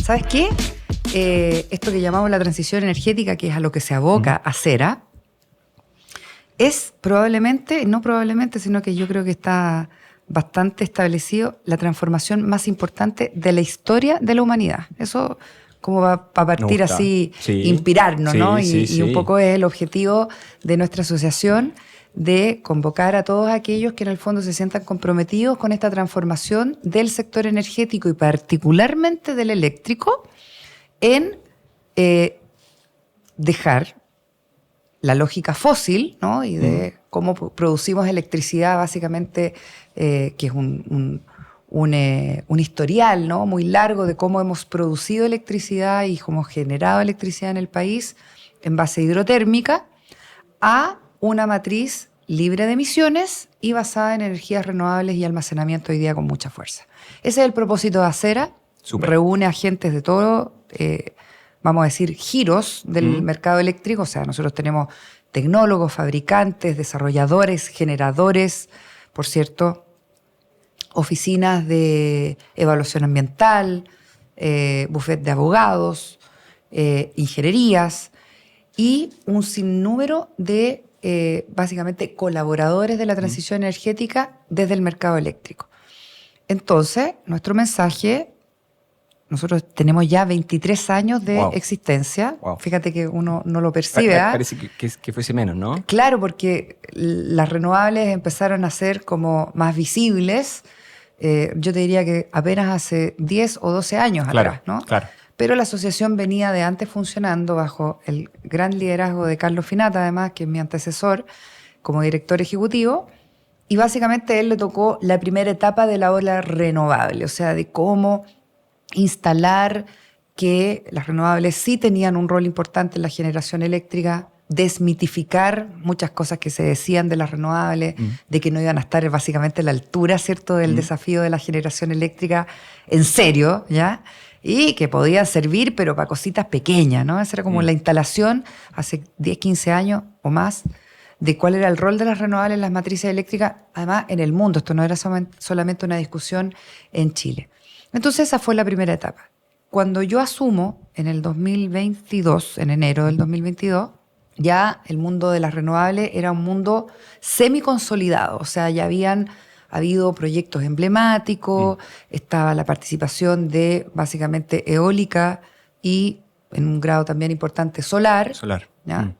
¿Sabes qué? Esto que llamamos la transición energética, que es a lo que se aboca Acera, es probablemente, no probablemente, sino que yo creo que está bastante establecido, la transformación más importante de la historia de la humanidad. Eso como va a partir así, sí, inspirarnos, sí, ¿no? Sí, y un poco es el objetivo de nuestra asociación, de convocar a todos aquellos que en el fondo se sientan comprometidos con esta transformación del sector energético y particularmente del eléctrico, en dejar la lógica fósil, ¿no? Y de cómo producimos electricidad, básicamente, que es un historial, ¿no? Muy largo de cómo hemos producido electricidad y cómo hemos generado electricidad en el país en base hidrotérmica, a una matriz libre de emisiones y basada en energías renovables y almacenamiento hoy día con mucha fuerza. Ese es el propósito de Acera. Súper. Reúne agentes de todo, vamos a decir, giros del mercado eléctrico. O sea, nosotros tenemos tecnólogos, fabricantes, desarrolladores, generadores, por cierto, oficinas de evaluación ambiental, bufet de abogados, ingenierías y un sinnúmero de, básicamente, colaboradores de la transición energética desde el mercado eléctrico. Entonces, nuestro mensaje... Nosotros tenemos ya 23 años de existencia. Wow. Fíjate que uno no lo percibe. Parece que fuese menos, ¿no? Claro, porque las renovables empezaron a ser como más visibles. Yo te diría que apenas hace 10 o 12 años atrás, ¿no? Claro. Pero la asociación venía de antes funcionando bajo el gran liderazgo de Carlos Finata, además, que es mi antecesor como director ejecutivo. Y básicamente a él le tocó la primera etapa de la ola renovable, o sea, de cómo instalar que las renovables sí tenían un rol importante en la generación eléctrica, desmitificar muchas cosas que se decían de las renovables, de que no iban a estar básicamente a la altura, ¿cierto?, del desafío de la generación eléctrica en serio, ¿ya? Y que podía servir, pero para cositas pequeñas, ¿no? Esa era como la instalación hace 10, 15 años o más de cuál era el rol de las renovables en las matrices eléctricas, además en el mundo. Esto no era solamente una discusión en Chile. Entonces esa fue la primera etapa. Cuando yo asumo en el 2022, en enero del 2022, ya el mundo de las renovables era un mundo semi-consolidado. O sea, ya habían habido proyectos emblemáticos, estaba la participación de básicamente eólica y en un grado también importante solar. Solar. ¿Ya?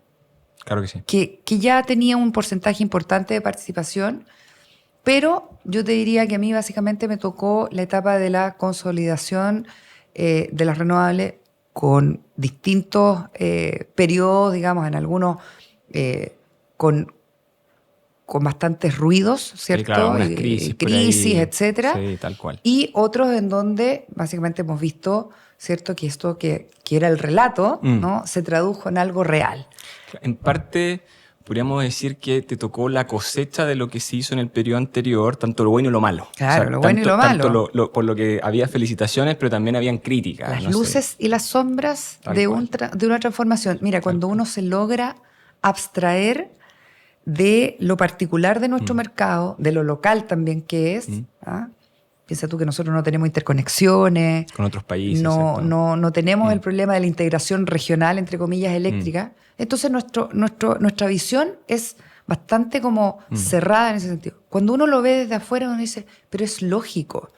Claro que sí. Que ya tenía un porcentaje importante de participación. Pero yo te diría que a mí básicamente me tocó la etapa de la consolidación de las renovables con distintos periodos, digamos, en algunos con bastantes ruidos, ¿cierto? Sí, claro, unas crisis, etcétera. Sí, tal cual. Y otros en donde básicamente hemos visto, ¿cierto?, que esto que era el relato, ¿no?, se tradujo en algo real. En parte... podríamos decir que te tocó la cosecha de lo que se hizo en el periodo anterior, tanto lo bueno y lo malo. Claro, o sea, lo bueno y lo malo. Tanto por lo que había felicitaciones, pero también habían críticas. Las luces y las sombras de una transformación. Mira, cuando uno se logra abstraer de lo particular de nuestro mercado, de lo local también que es, ¿ah? Piensa tú que nosotros no tenemos interconexiones. Con otros países. No tenemos el problema de la integración regional, entre comillas, eléctrica. Entonces nuestra visión es bastante como cerrada en ese sentido. Cuando uno lo ve desde afuera, uno dice, pero es lógico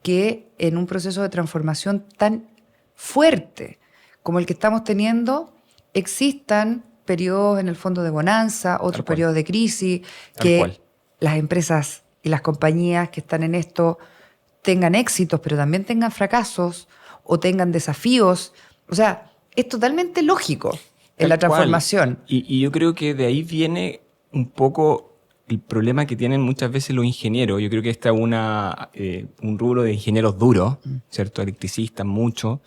que en un proceso de transformación tan fuerte como el que estamos teniendo, existan periodos en el fondo de bonanza, otros periodos de crisis, que las empresas y las compañías que están en esto tengan éxitos, pero también tengan fracasos o tengan desafíos. O sea, es totalmente lógico en la transformación. Y yo creo que de ahí viene un poco el problema que tienen muchas veces los ingenieros. Yo creo que está un rubro de ingenieros duros, ¿cierto? Electricistas, mucho,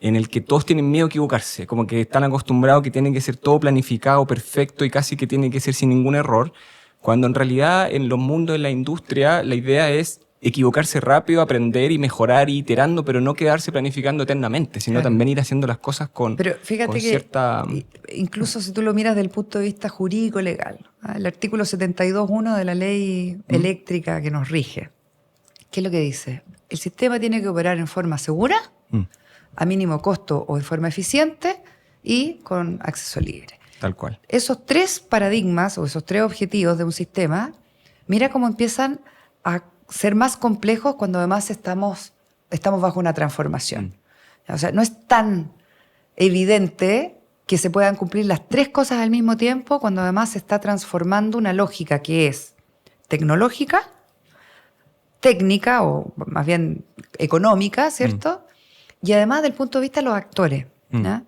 en el que todos tienen miedo a equivocarse, como que están acostumbrados que tiene que ser todo planificado, perfecto y casi que tiene que ser sin ningún error, cuando en realidad en los mundos de la industria la idea es equivocarse rápido, aprender y mejorar y iterando, pero no quedarse planificando eternamente, sino también ir haciendo las cosas con Pero fíjate con que cierta... incluso si tú lo miras desde el punto de vista jurídico legal, el artículo 72.1 de la ley eléctrica que nos rige, ¿Qué es lo que dice? El sistema tiene que operar en forma segura, a mínimo costo o en forma eficiente y con acceso libre. Tal cual. Esos 3 paradigmas o esos 3 objetivos de un sistema, mira cómo empiezan a ser más complejos cuando además estamos bajo una transformación. O sea, no es tan evidente que se puedan cumplir las 3 cosas al mismo tiempo cuando además se está transformando una lógica que es tecnológica, técnica o más bien económica, ¿cierto? Y además del punto de vista de los actores. ¿Ya?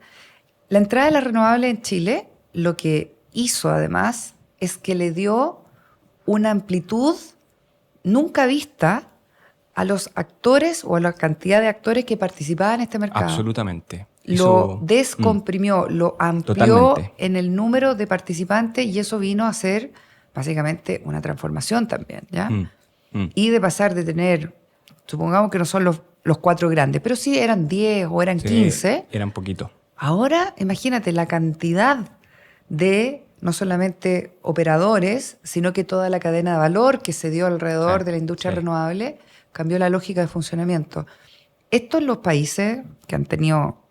La entrada de las renovables en Chile lo que hizo además es que le dio una amplitud nunca vista a los actores o a la cantidad de actores que participaban en este mercado. Absolutamente. Lo descomprimió, lo amplió Totalmente. en el número de participantes y eso vino a ser básicamente una transformación también, ¿ya? Y de pasar de tener, supongamos que no son los 4 grandes, pero sí eran 10 o eran 15. Eran poquitos. Ahora, imagínate la cantidad de no solamente operadores, sino que toda la cadena de valor que se dio alrededor de la industria renovable cambió la lógica de funcionamiento. Esto en los países que han tenido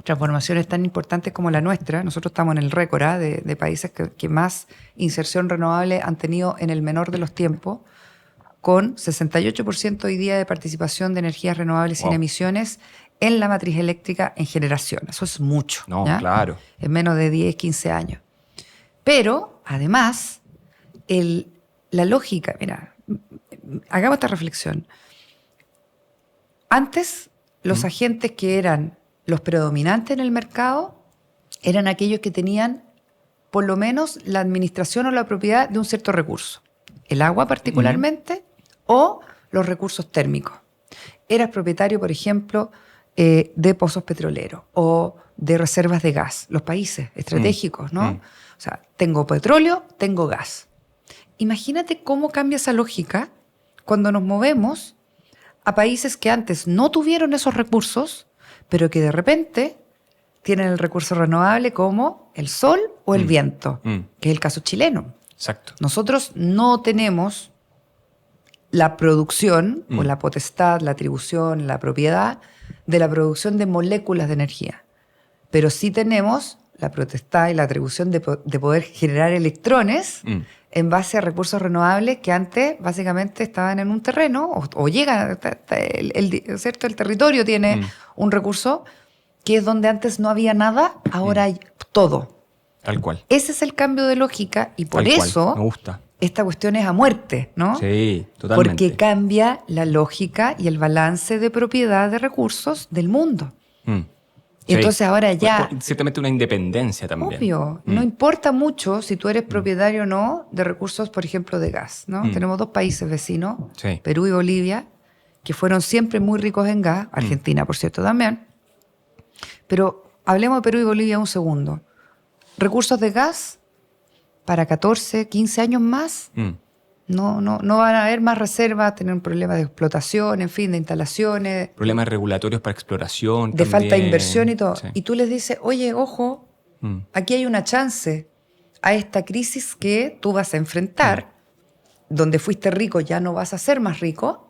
transformaciones tan importantes como la nuestra, nosotros estamos en el récord de países que más inserción renovable han tenido en el menor de los tiempos, con 68% hoy día de participación de energías renovables sin emisiones en la matriz eléctrica en generación. Eso es mucho. No, ¿ya? claro. En menos de 10, 15 años. Pero, además, la lógica, mira, hagamos esta reflexión. Antes, los agentes que eran los predominantes en el mercado eran aquellos que tenían por lo menos la administración o la propiedad de un cierto recurso. El agua particularmente o los recursos térmicos. Eras propietario, por ejemplo, de pozos petroleros o de reservas de gas, los países estratégicos, ¿no? O sea, tengo petróleo, tengo gas. Imagínate cómo cambia esa lógica cuando nos movemos a países que antes no tuvieron esos recursos, pero que de repente tienen el recurso renovable como el sol o el viento, que es el caso chileno. Exacto. Nosotros no tenemos la producción o la potestad, la atribución, la propiedad de la producción de moléculas de energía, pero sí tenemos la potestad y la atribución de poder generar electrones en base a recursos renovables que antes básicamente estaban en un terreno o llegan, ¿cierto? El territorio tiene un recurso que es donde antes no había nada, ahora hay todo. Tal cual. Ese es el cambio de lógica y por Tal cual. eso Me gusta. esta cuestión es a muerte, ¿no? Sí, totalmente. Porque cambia la lógica y el balance de propiedad de recursos del mundo. Y entonces ahora ya... Ciertamente una independencia también. Obvio, no importa mucho si tú eres propietario o no de recursos, por ejemplo, de gas, ¿no? Tenemos 2 países vecinos, Perú y Bolivia, que fueron siempre muy ricos en gas, Argentina, por cierto, también. Pero hablemos de Perú y Bolivia un segundo. Recursos de gas para 14, 15 años más, no van a haber más reservas, tener un problema de explotación, en fin, de instalaciones. Problemas regulatorios para exploración. De también. falta de inversión y todo. Sí. Y tú les dices, oye, ojo, aquí hay una chance a esta crisis que tú vas a enfrentar, donde fuiste rico ya no vas a ser más rico,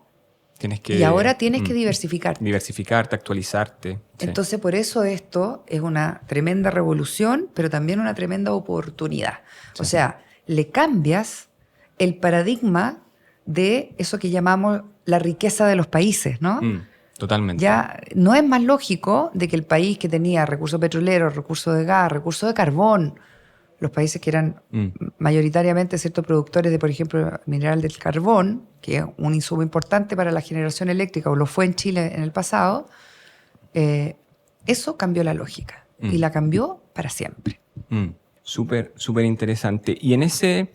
y ahora tienes que diversificarte. Diversificarte, actualizarte. Sí. Entonces, por eso esto es una tremenda revolución, pero también una tremenda oportunidad. Sí. O sea, le cambias el paradigma de eso que llamamos la riqueza de los países, ¿no? Totalmente. Ya no es más lógico de que el país que tenía recursos petroleros, recursos de gas, recursos de carbón, los países que eran mayoritariamente ciertos productores de, por ejemplo, mineral del carbón, que es un insumo importante para la generación eléctrica, o lo fue en Chile en el pasado, eso cambió la lógica y la cambió para siempre. Súper, súper interesante. Y en ese,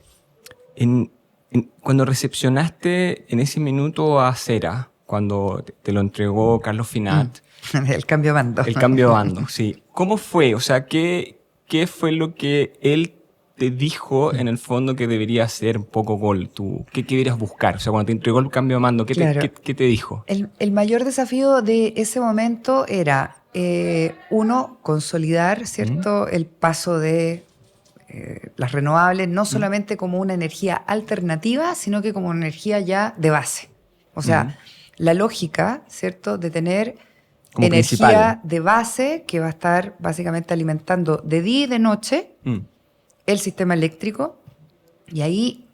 cuando recepcionaste en ese minuto a Cera, cuando te lo entregó Carlos Finat. El cambio de bando. El cambio de bando, sí. ¿Cómo fue? O sea, ¿qué fue lo que él te dijo en el fondo que debería hacer un poco gol? ¿Qué deberías buscar? O sea, cuando te entregó el cambio de mando, ¿qué te dijo? El mayor desafío de ese momento era, uno, consolidar, ¿cierto?, el paso de las renovables, no solamente como una energía alternativa, sino que como una energía ya de base. O sea, la lógica, ¿cierto?, de tener Como energía principal. de base que va a estar básicamente alimentando de día y de noche el sistema eléctrico. Y ahí,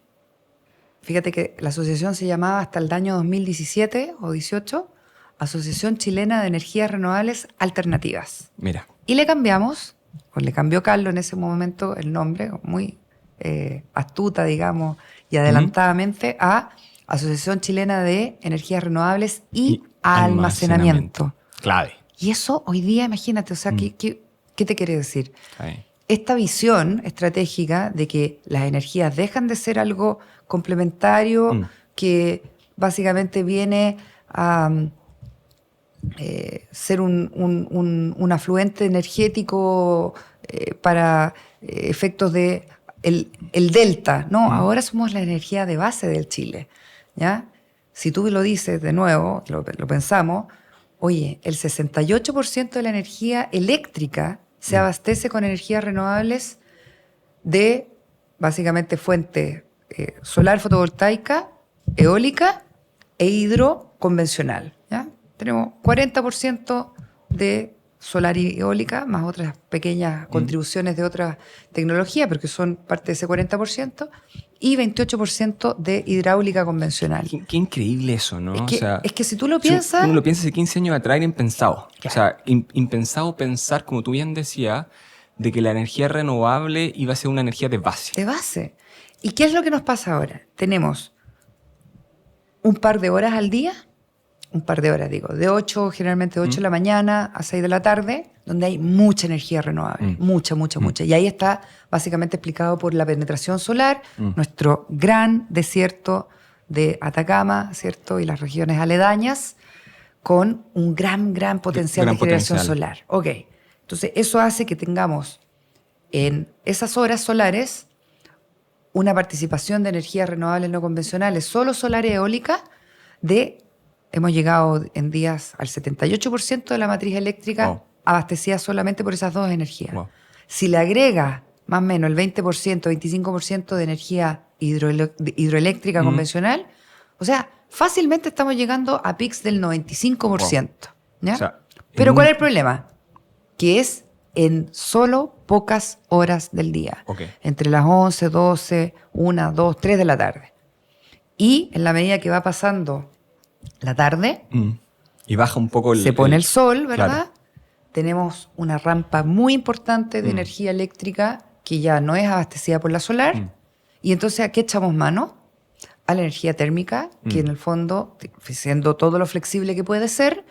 fíjate que la asociación se llamaba hasta el año 2017 o 18, Asociación Chilena de Energías Renovables Alternativas. Mira. Y le cambiamos, o le cambió Carlos en ese momento el nombre, muy astuta, digamos, y adelantadamente, a Asociación Chilena de Energías Renovables y Almacenamiento. Clave. Y eso hoy día, imagínate, o sea, ¿qué te quiere decir? Ahí. Esta visión estratégica de que las energías dejan de ser algo complementario, que básicamente viene a ser un afluente energético para efectos de el delta, ¿no? Ahora somos la energía de base del Chile, ¿ya? Si tú lo dices de nuevo, lo pensamos, oye, el 68% de la energía eléctrica se abastece con energías renovables de, básicamente, fuente solar fotovoltaica, eólica e hidro convencional, ¿ya? Tenemos 40% de solar y eólica, más otras pequeñas contribuciones de otras tecnologías, pero que son parte de ese 40%, y 28% de hidráulica convencional. Qué increíble eso, ¿no? Es que si tú lo piensas... Uno lo piensa hace 15 años atrás, era impensado. Claro. O sea, impensado pensar, como tú bien decías, de que la energía renovable iba a ser una energía de base. De base. ¿Y qué es lo que nos pasa ahora? Tenemos un par de horas al día, de 8, generalmente de 8 de la mañana a 6 de la tarde, donde hay mucha energía renovable, mucha. Y ahí está básicamente explicado por la penetración solar, nuestro gran desierto de Atacama, ¿cierto? Y las regiones aledañas, con un gran potencial de generación solar. Ok, entonces eso hace que tengamos en esas horas solares una participación de energías renovables no convencionales, solo solar y eólica, hemos llegado en días al 78% de la matriz eléctrica abastecida solamente por esas dos energías. Wow. Si le agrega más o menos el 20%, 25% de energía hidroeléctrica convencional, o sea, fácilmente estamos llegando a pics del 95%. ¿Ya? O sea, pero ¿cuál es el problema? Que es en solo pocas horas del día. Entre las 11, 12, 1, 2, 3 de la tarde. Y en la medida que va pasando la tarde, y baja un poco se pone el sol, ¿verdad? Claro. Tenemos una rampa muy importante de energía eléctrica que ya no es abastecida por la solar. Y entonces, ¿a qué echamos mano? A la energía térmica, que en el fondo, siendo todo lo flexible que puede ser,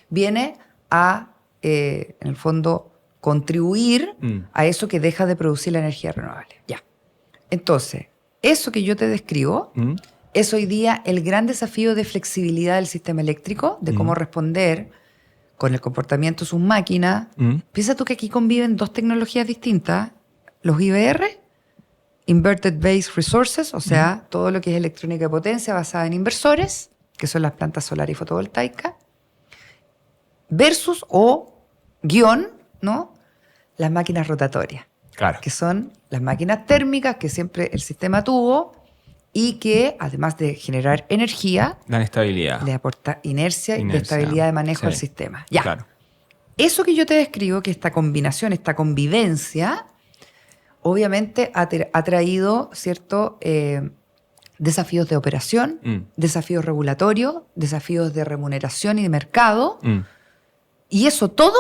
viene a, en el fondo, contribuir a eso que deja de producir la energía renovable. Ya. Entonces, eso que yo te describo es hoy día el gran desafío de flexibilidad del sistema eléctrico, de cómo responder con el comportamiento de sus máquinas. Piensa tú que aquí conviven dos tecnologías distintas, los IBR, Inverted Base Resources, o sea, todo lo que es electrónica de potencia basada en inversores, que son las plantas solares y fotovoltaicas, versus ¿no? Las máquinas rotatorias, Claro. que son las máquinas térmicas que siempre el sistema tuvo y que, además de generar energía, dan estabilidad. le aporta inercia y estabilidad de manejo al sistema. Ya. Claro. Eso que yo te describo, que esta combinación, esta convivencia, obviamente ha traído ciertos desafíos de operación, desafíos regulatorios, desafíos de remuneración y de mercado. Y eso todo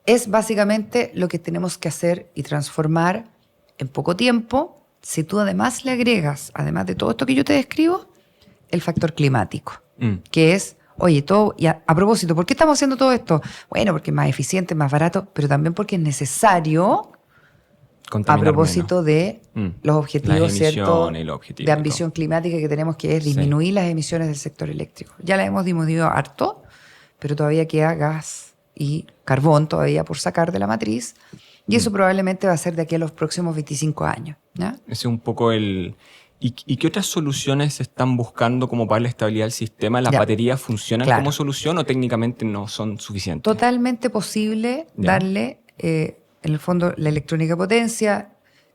es básicamente lo que tenemos que hacer y transformar en poco tiempo. Si tú además le agregas, además de todo esto que yo te describo, el factor climático, que es, oye, todo, y a propósito, ¿por qué estamos haciendo todo esto? Bueno, porque es más eficiente, más barato, pero también porque es necesario a propósito de los objetivos, ¿cierto? De ambición climática que tenemos, que es disminuir las emisiones del sector eléctrico. Ya las hemos disminuido harto, pero todavía queda gas y carbón todavía por sacar de la matriz, y eso probablemente va a ser de aquí a los próximos 25 años. ¿Ya? Ese es un poco el... ¿Y qué otras soluciones se están buscando como para la estabilidad del sistema? ¿Las baterías funcionan como solución o técnicamente no son suficientes? Totalmente posible darle, en el fondo, la electrónica potencia,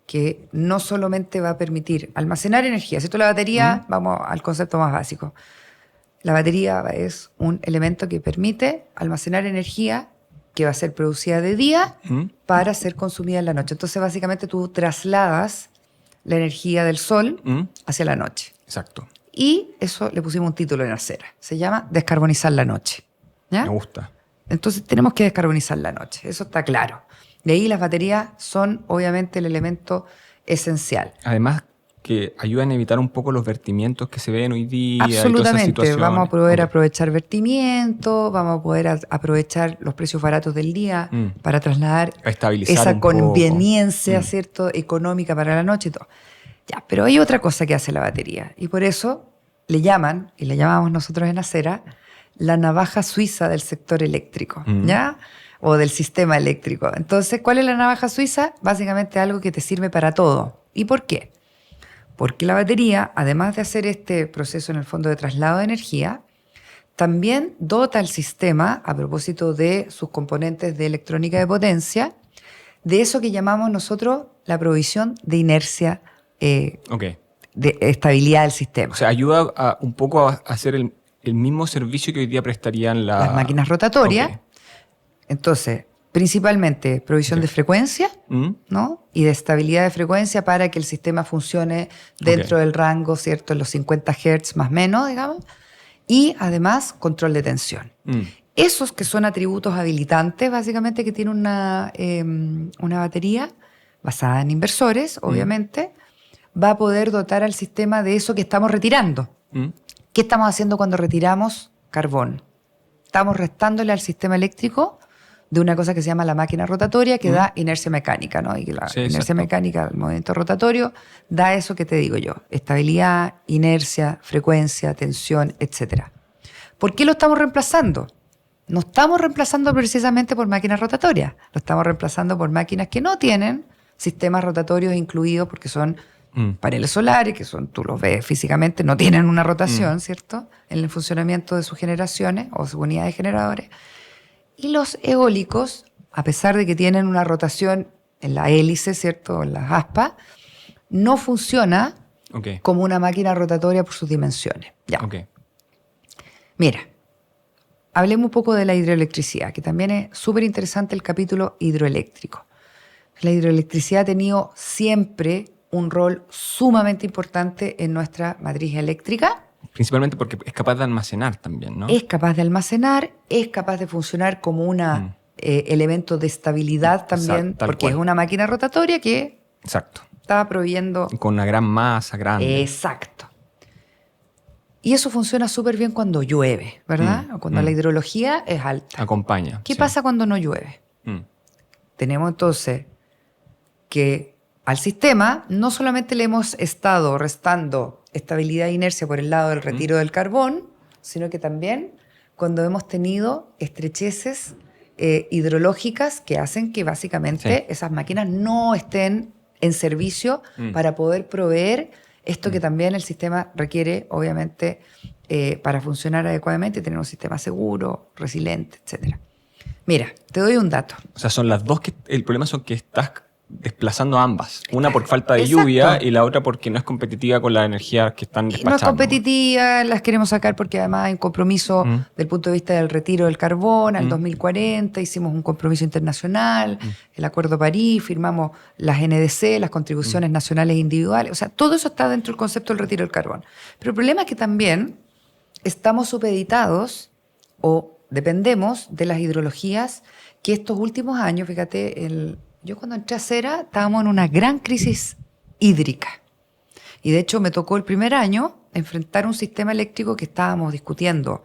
que no solamente va a permitir almacenar energía. Si tú la batería, vamos al concepto más básico. La batería es un elemento que permite almacenar energía que va a ser producida de día para ser consumida en la noche. Entonces, básicamente, tú trasladas la energía del sol hacia la noche. Exacto. Y eso le pusimos un título en Acera. Se llama Descarbonizar la noche. ¿Ya? Me gusta. Entonces, tenemos que descarbonizar la noche. Eso está claro. De ahí las baterías son, obviamente, el elemento esencial. Además, que ayudan a evitar un poco los vertimientos que se ven hoy día. Absolutamente. Y todas esas Vamos a poder situaciones. aprovechar vertimiento, vamos a poder aprovechar los precios baratos del día para trasladar A estabilizar esa un poco. conveniencia, ¿cierto?, económica para la noche y todo. Ya, pero hay otra cosa que hace la batería y por eso le llaman, y le llamamos nosotros en Acera, la navaja suiza del sector eléctrico, ¿ya? O del sistema eléctrico. Entonces, ¿cuál es la navaja suiza? Básicamente algo que te sirve para todo. ¿Y por qué? Porque la batería, además de hacer este proceso en el fondo de traslado de energía, también dota al sistema, a propósito de sus componentes de electrónica de potencia, de eso que llamamos nosotros la provisión de inercia, Ok. de estabilidad del sistema. O sea, ayuda un poco a hacer el mismo servicio que hoy día prestarían Las máquinas rotatorias. Ok. Entonces, principalmente provisión de frecuencia, ¿no? Y de estabilidad de frecuencia para que el sistema funcione dentro del rango, ¿cierto? En los 50 Hz más o menos, digamos. Y además, control de tensión. Esos que son atributos habilitantes, básicamente, que tiene una batería basada en inversores, obviamente, va a poder dotar al sistema de eso que estamos retirando. ¿Qué estamos haciendo cuando retiramos carbón? Estamos restándole al sistema eléctrico de una cosa que se llama la máquina rotatoria, que da inercia mecánica, ¿no? Y que la inercia mecánica, el movimiento rotatorio, da eso que te digo yo: estabilidad, inercia, frecuencia, tensión, etc. ¿Por qué lo estamos reemplazando? No estamos reemplazando precisamente por máquinas rotatorias, lo estamos reemplazando por máquinas que no tienen sistemas rotatorios incluidos, porque son paneles solares, que son, tú los ves físicamente, no tienen una rotación, ¿cierto?, en el funcionamiento de sus generaciones o sus unidades generadores. Y los eólicos, a pesar de que tienen una rotación en la hélice, ¿cierto?, en las aspas, no funciona como una máquina rotatoria por sus dimensiones. Ya. Mira, hablemos un poco de la hidroelectricidad, que también es súper interesante el capítulo hidroeléctrico. La hidroelectricidad ha tenido siempre un rol sumamente importante en nuestra matriz eléctrica. Principalmente porque es capaz de almacenar también, ¿no? Es capaz de almacenar, es capaz de funcionar como un elemento de estabilidad también, porque es una máquina rotatoria que está proveyendo... Con una gran masa, grande. Exacto. Y eso funciona súper bien cuando llueve, ¿verdad? O cuando la hidrología es alta. Acompaña. ¿Qué pasa cuando no llueve? Tenemos entonces que al sistema no solamente le hemos estado restando estabilidad e inercia por el lado del retiro del carbón, sino que también cuando hemos tenido estrecheces hidrológicas que hacen que básicamente esas máquinas no estén en servicio para poder proveer esto que también el sistema requiere, obviamente, para funcionar adecuadamente y tener un sistema seguro, resiliente, etc. Mira, te doy un dato. O sea, son las dos que... El problema son que estás desplazando ambas. Una por falta de lluvia y la otra porque no es competitiva con la energía que están despachando. No es competitiva, las queremos sacar porque además hay un compromiso del punto de vista del retiro del carbón al 2040, hicimos un compromiso internacional, el Acuerdo de París, firmamos las NDC, las contribuciones nacionales e individuales, o sea, todo eso está dentro del concepto del retiro del carbón. Pero el problema es que también estamos supeditados o dependemos de las hidrologías que estos últimos años, fíjate, yo cuando entré a Acera estábamos en una gran crisis hídrica. Y de hecho me tocó el primer año enfrentar un sistema eléctrico que estábamos discutiendo.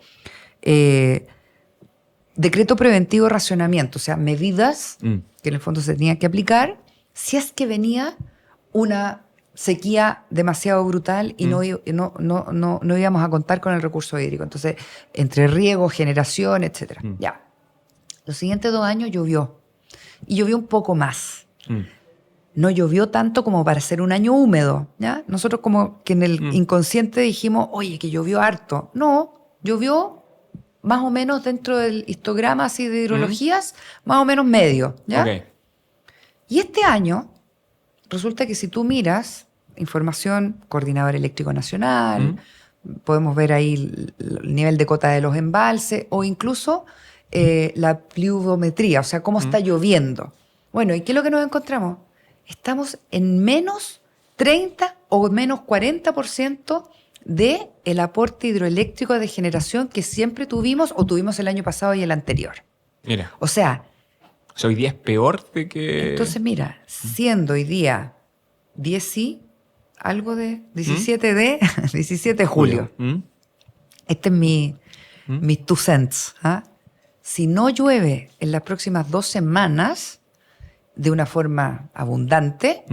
Decreto preventivo de racionamiento, o sea, medidas que en el fondo se tenían que aplicar si es que venía una sequía demasiado brutal y no íbamos a contar con el recurso hídrico. Entonces, entre riego, generación, etc. Ya. Los siguientes 2 años llovió. Y llovió un poco más. No llovió tanto como para ser un año húmedo, ¿ya? Nosotros como que en el inconsciente dijimos, oye, que llovió harto. No, llovió más o menos dentro del histograma así de hidrologías, más o menos medio, ¿ya? Y este año, resulta que si tú miras información, Coordinador Eléctrico Nacional, podemos ver ahí el nivel de cota de los embalses o incluso la pluviometría, o sea, cómo está lloviendo. Bueno, ¿y qué es lo que nos encontramos? Estamos en menos 30 o menos 40% del aporte hidroeléctrico de generación que siempre tuvimos o tuvimos el año pasado y el anterior. Mira. O sea, Hoy día es peor de que... entonces mira, siendo hoy día 17 de julio. Este es mis 2 cents. ¿Ah? Si no llueve en las próximas 2 semanas de una forma abundante,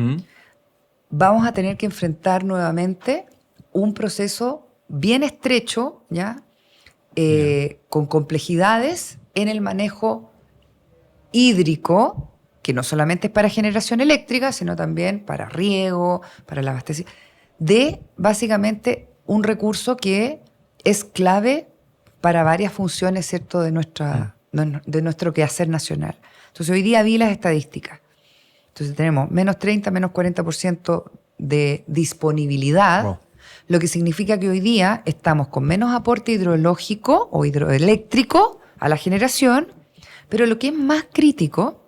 vamos a tener que enfrentar nuevamente un proceso bien estrecho, ¿ya? Con complejidades en el manejo hídrico, que no solamente es para generación eléctrica, sino también para riego, para el abastecimiento, de básicamente un recurso que es clave para varias funciones, ¿cierto?, de nuestro quehacer nacional. Entonces, hoy día vi las estadísticas. Entonces, tenemos menos 30, menos 40% de disponibilidad, Wow. lo que significa que hoy día estamos con menos aporte hidrológico o hidroeléctrico a la generación, pero lo que es más crítico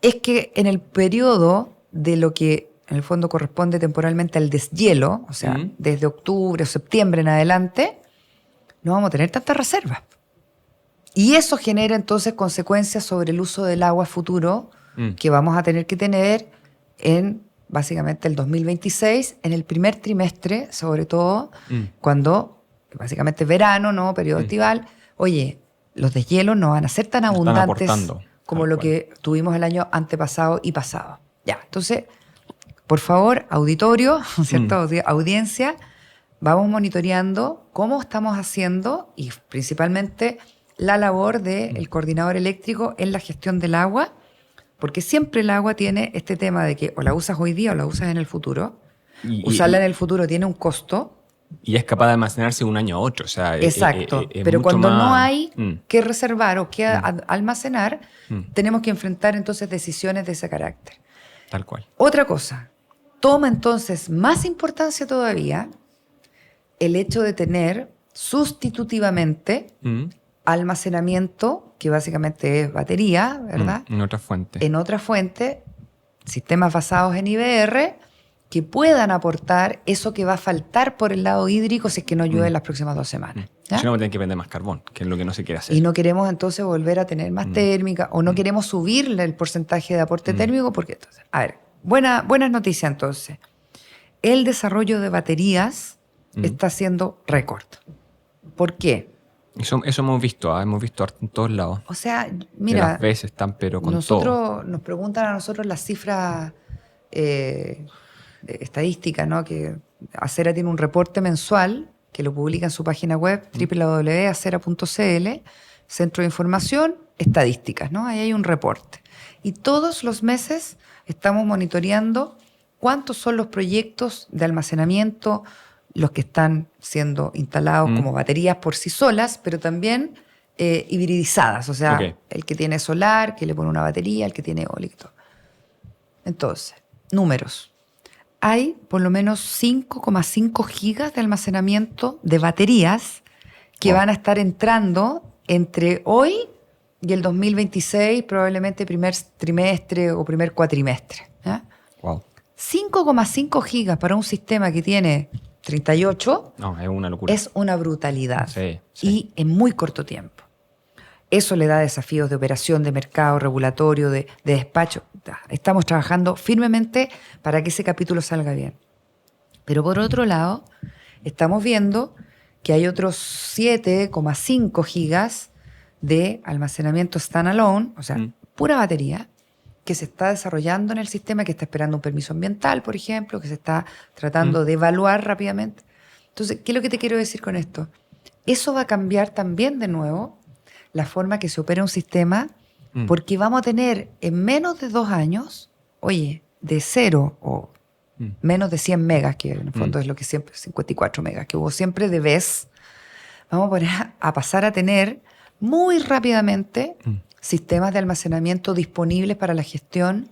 es que en el periodo de lo que en el fondo corresponde temporalmente al deshielo, o sea, desde octubre o septiembre en adelante, no vamos a tener tantas reservas. Y eso genera entonces consecuencias sobre el uso del agua futuro que vamos a tener que tener en básicamente el 2026, en el primer trimestre, sobre todo, cuando básicamente verano, ¿no? Periodo estival. Oye, los deshielos no van a ser tan abundantes como lo que tuvimos el año antepasado y pasado. Ya, entonces, por favor, auditorio, ¿cierto? Audiencia, vamos monitoreando cómo estamos haciendo y principalmente la labor del coordinador eléctrico en la gestión del agua, porque siempre el agua tiene este tema de que o la usas hoy día o la usas en el futuro. Usarla en el futuro tiene un costo. Y es capaz de almacenarse de un año a otro. O sea, exacto. Pero cuando no hay que reservar o que almacenar, tenemos que enfrentar entonces decisiones de ese carácter. Tal cual. Otra cosa, toma entonces más importancia todavía el hecho de tener sustitutivamente almacenamiento, que básicamente es batería, ¿verdad? En otra fuente. En otra fuente, sistemas basados en IBR, que puedan aportar eso que va a faltar por el lado hídrico si es que no llueve en las próximas 2 semanas. ¿Ya? Si no, tienen que vender más carbón, que es lo que no se quiere hacer. Y no queremos entonces volver a tener más térmica o no queremos subirle el porcentaje de aporte térmico porque entonces, a ver, buenas noticias entonces. El desarrollo de baterías está siendo récord. ¿Por qué? Eso hemos visto harto en todos lados. O sea, mira, las veces están pero con todo. Nos preguntan a nosotros las cifras estadísticas, ¿no? Que Acera tiene un reporte mensual que lo publica en su página web www.acera.cl, Centro de Información, Estadísticas, ¿no? Ahí hay un reporte. Y todos los meses estamos monitoreando cuántos son los proyectos de almacenamiento, los que están siendo instalados como baterías por sí solas, pero también hibridizadas. O sea, el que tiene solar, que le pone una batería, el que tiene eólico y todo. Entonces, números. Hay por lo menos 5,5 gigas de almacenamiento de baterías que van a estar entrando entre hoy y el 2026, probablemente primer trimestre o primer cuatrimestre. ¿Ya? Wow. 5,5 gigas para un sistema que tiene 38 no, es una locura. Es una brutalidad. Sí. Y en muy corto tiempo. Eso le da desafíos de operación, de mercado, regulatorio, de despacho. Estamos trabajando firmemente para que ese capítulo salga bien. Pero por otro lado, estamos viendo que hay otros 7,5 gigas de almacenamiento standalone, o sea, pura batería, que se está desarrollando en el sistema, que está esperando un permiso ambiental, por ejemplo, que se está tratando de evaluar rápidamente. Entonces, ¿qué es lo que te quiero decir con esto? Eso va a cambiar también de nuevo la forma que se opera un sistema, porque vamos a tener en menos de 2 años, oye, de 0 o menos de 100 megas, que en el fondo es lo que siempre, 54 megas, que hubo siempre de vez, vamos a pasar a tener muy rápidamente sistemas de almacenamiento disponibles para la gestión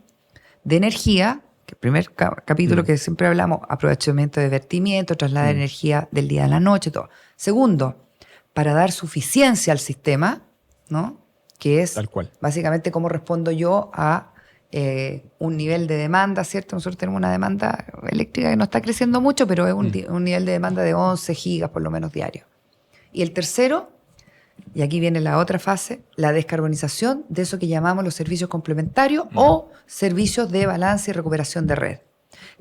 de energía que el primer capítulo que siempre hablamos, aprovechamiento de vertimiento, trasladar energía del día a la noche, todo. Segundo, para dar suficiencia al sistema, ¿no? Que es Tal cual. básicamente cómo respondo yo a un nivel de demanda, ¿cierto? Nosotros tenemos una demanda eléctrica que no está creciendo mucho, pero es un nivel de demanda de 11 gigas por lo menos diario. Y el tercero, y aquí viene la otra fase, la descarbonización de eso que llamamos los servicios complementarios o servicios de balance y recuperación de red,